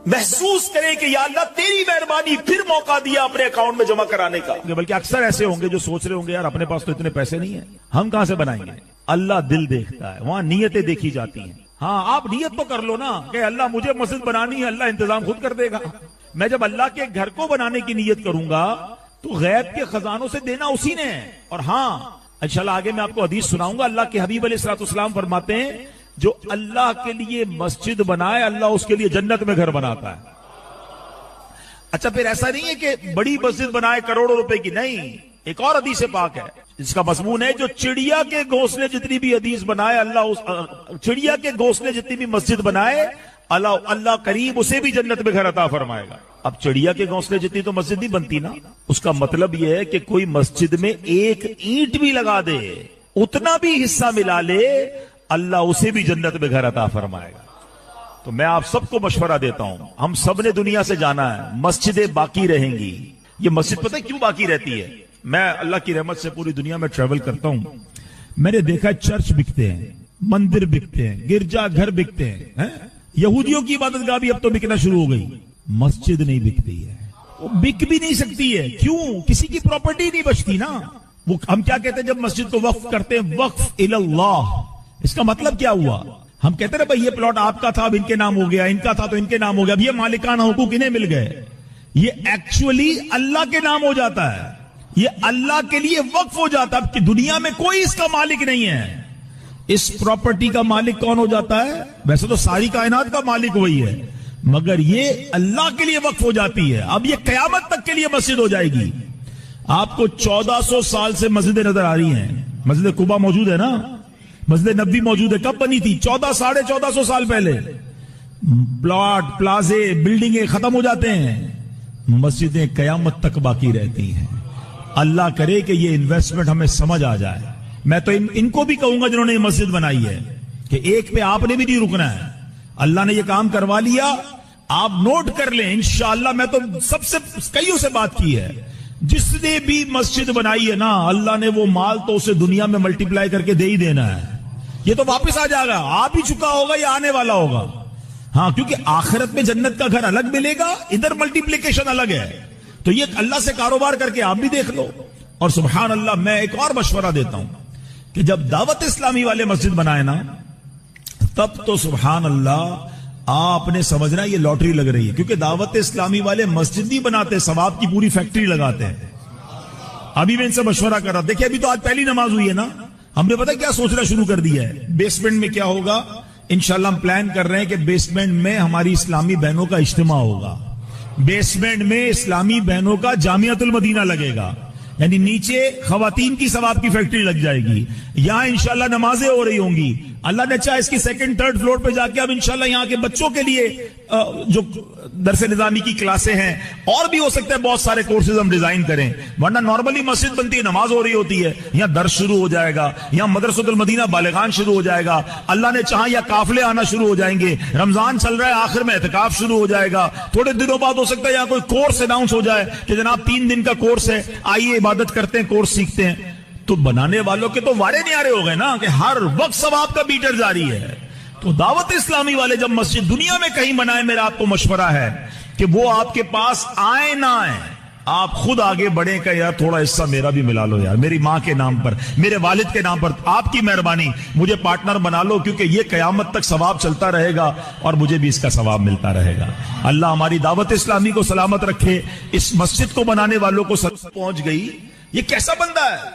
[SPEAKER 1] محسوس کریں کہ یا اللہ تیری مہربانی, پھر موقع دیا اپنے اکاؤنٹ میں جمع کرانے کا. بلکہ اکثر ایسے ہوں گے جو سوچ رہے ہوں گے یار اپنے پاس تو اتنے پیسے نہیں ہیں, ہم کہاں سے بنائیں گے. اللہ دل دیکھتا ہے, وہاں نیتیں دیکھی جاتی ہیں. ہاں آپ نیت تو کر لو نا کہ اللہ مجھے مسجد بنانی ہے, اللہ انتظام خود کر دے گا. میں جب اللہ کے گھر کو بنانے کی نیت کروں گا تو غیب کے خزانوں سے دینا اسی نے ہے. اور ہاں انشاءاللہ آگے میں آپ کو حدیث سناؤں گا. اللہ کے حبیب علیہ الصلوۃ والسلام فرماتے ہیں جو اللہ کے لیے مسجد بنائے اللہ اس کے لیے جنت میں گھر بناتا ہے. اچھا پھر ایسا نہیں ہے کہ بڑی مسجد بنائے کروڑوں روپے کی, نہیں. ایک اور حدیث پاک ہے جس کا مضمون ہے جو چڑیا کے گھونسلے جتنی بھی حدیث بنائے اللہ چڑیا کے گھونسلے جتنی بھی مسجد بنائے اللہ قریب اسے بھی جنت میں گھر عطا فرمائے گا. اب چڑیا کے گھونسلے جتنی تو مسجد نہیں بنتی نا. اس کا مطلب یہ ہے کہ کوئی مسجد میں ایک اینٹ بھی لگا دے, اتنا بھی حصہ ملا لے, اللہ اسے بھی جنت میں گھر عطا فرمائے گا. تو میں آپ سب کو مشورہ دیتا ہوں, ہم سب نے دنیا سے جانا ہے, مسجدیں باقی رہیں گی. یہ مسجد پتہ ہے کیوں باقی رہتی ہے؟ میں اللہ کی رحمت سے پوری دنیا میں ٹریول کرتا ہوں, میں نے دیکھا چرچ بکتے ہیں, مندر بکتے ہیں, گرجا گھر بکتے ہیں, یہودیوں کی عبادت گاہ بھی اب تو بکنا شروع ہو گئی. مسجد نہیں بکتی ہے, وہ بک بھی نہیں سکتی ہے. کیوں؟ کسی کی پراپرٹی نہیں بچتی نا. وہ ہم کیا کہتے ہیں جب مسجد کو وقف کرتے ہیں, وقف اللہ. اس کا مطلب کیا ہوا؟ ہم کہتے ہیں بھائی یہ پلاٹ آپ کا تھا اب ان کے نام ہو گیا, ان کا تھا تو ان کے نام ہو گیا, اب یہ مالکانہ حقوق انہیں مل گئے. یہ ایکچولی اللہ کے نام ہو جاتا ہے, یہ اللہ کے لیے وقف ہو جاتا ہے. اب کہ دنیا میں کوئی اس کا مالک نہیں ہے. اس پراپرٹی کا مالک کون ہو جاتا ہے؟ ویسے تو ساری کائنات کا مالک وہی ہے, مگر یہ اللہ کے لیے وقف ہو جاتی ہے. اب یہ قیامت تک کے لیے مسجد ہو جائے گی. آپ کو 1400 سال سے مسجدیں نظر آ رہی ہیں. مسجد قباء موجود ہے نا, مسجد نبوی موجود ہے. کب بنی تھی؟ 1400 سال پہلے. پلاٹ, پلازے, بلڈنگیں ختم ہو جاتے ہیں, مسجدیں قیامت تک باقی رہتی ہیں. اللہ کرے کہ یہ انویسٹمنٹ ہمیں سمجھ آ جائے. میں تو ان کو بھی کہوں گا جنہوں نے یہ مسجد بنائی ہے کہ ایک پہ آپ نے بھی نہیں رکنا ہے. اللہ نے یہ کام کروا لیا, آپ نوٹ کر لیں. انشاءاللہ میں تو سب سے کئیوں سے بات کی ہے, جس نے بھی مسجد بنائی ہے نا, اللہ نے وہ مال تو اسے دنیا میں ملٹی پلائی کر کے دے ہی دینا ہے. یہ تو واپس آ جائے گا, آ بھی چکا ہوگا یا آنے والا ہوگا. ہاں کیونکہ آخرت میں جنت کا گھر الگ ملے گا, ادھر ملٹیپلیکیشن الگ ہے. تو یہ اللہ سے کاروبار کر کے آپ بھی دیکھ لو. اور سبحان اللہ, میں ایک اور مشورہ دیتا ہوں کہ جب دعوت اسلامی والے مسجد بنائے نا, تب تو سبحان اللہ آپ نے سمجھنا یہ لاٹری لگ رہی ہے. کیونکہ دعوت اسلامی والے مسجد نہیں بناتے, ثواب کی پوری فیکٹری لگاتے ہیں. ابھی میں ان سے مشورہ کر رہا, دیکھیں ابھی تو آج پہلی نماز ہوئی ہے نا, ہم نے پتہ کیا سوچنا شروع کر دیا ہے, بیسمنٹ میں کیا ہوگا. انشاءاللہ ہم پلان کر رہے ہیں کہ بیسمنٹ میں ہماری اسلامی بہنوں کا اجتماع ہوگا. بیسمنٹ میں اسلامی بہنوں کا جامعۃ المدینہ لگے گا, یعنی نیچے خواتین کی ثواب کی فیکٹری لگ جائے گی. یہاں انشاءاللہ نمازیں ہو رہی ہوں گی. اللہ نے چاہا اس کی سیکنڈ تھرڈ فلور پہ جا کے اب انشاءاللہ یہاں کے بچوں کے لیے جو درس نظامی کی کلاسیں ہیں, اور بھی ہو سکتا ہے بہت سارے کورسز ہم ڈیزائن کریں. ورنہ نارملی مسجد بنتی ہے, نماز ہو رہی ہوتی ہے, یہاں درس شروع ہو جائے گا, یہاں مدرسۃ المدینہ بالغان شروع ہو جائے گا. اللہ نے چاہا یا قافلے آنا شروع ہو جائیں گے. رمضان چل رہا ہے, آخر میں اعتکاف شروع ہو جائے گا. تھوڑے دنوں بعد ہو سکتا ہے یہاں کوئی کورس اناؤنس ہو جائے کہ جناب 3 دن کا کورس ہے, آئیے عبادت کرتے ہیں, کورس سیکھتے ہیں. تو بنانے والوں کے تو وارے نیارے ہو گئے نا کہ ہر وقت ثواب کا میٹر جاری ہے. تو دعوت اسلامی والے جب مسجد دنیا میں کہیں بنائے, میرا آپ کو مشورہ ہے کہ وہ آپ کے پاس آئے نہ آئے, آپ خود آگے بڑھیں کہ یار تھوڑا حصہ میرا بھی ملا لو, یار میری ماں کے نام پر, میرے والد کے نام پر, آپ کی مہربانی مجھے پارٹنر بنا لو, کیونکہ یہ قیامت تک ثواب چلتا رہے گا اور مجھے بھی اس کا ثواب ملتا رہے گا. اللہ ہماری دعوت اسلامی کو سلامت رکھے. اس مسجد کو بنانے والوں کو پہنچ گئی یہ کیسا بندہ ہے.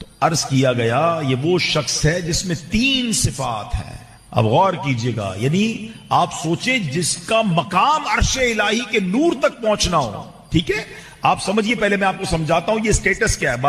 [SPEAKER 1] تو عرض کیا گیا یہ وہ شخص ہے جس میں 3 صفات ہیں.
[SPEAKER 2] اب غور کیجئے گا، یعنی آپ سوچیں جس کا مقام عرش الہی کے نور تک پہنچنا ہو، ٹھیک ہے؟ آپ سمجھیے، پہلے میں آپ کو سمجھاتا ہوں یہ سٹیٹس کیا ہے.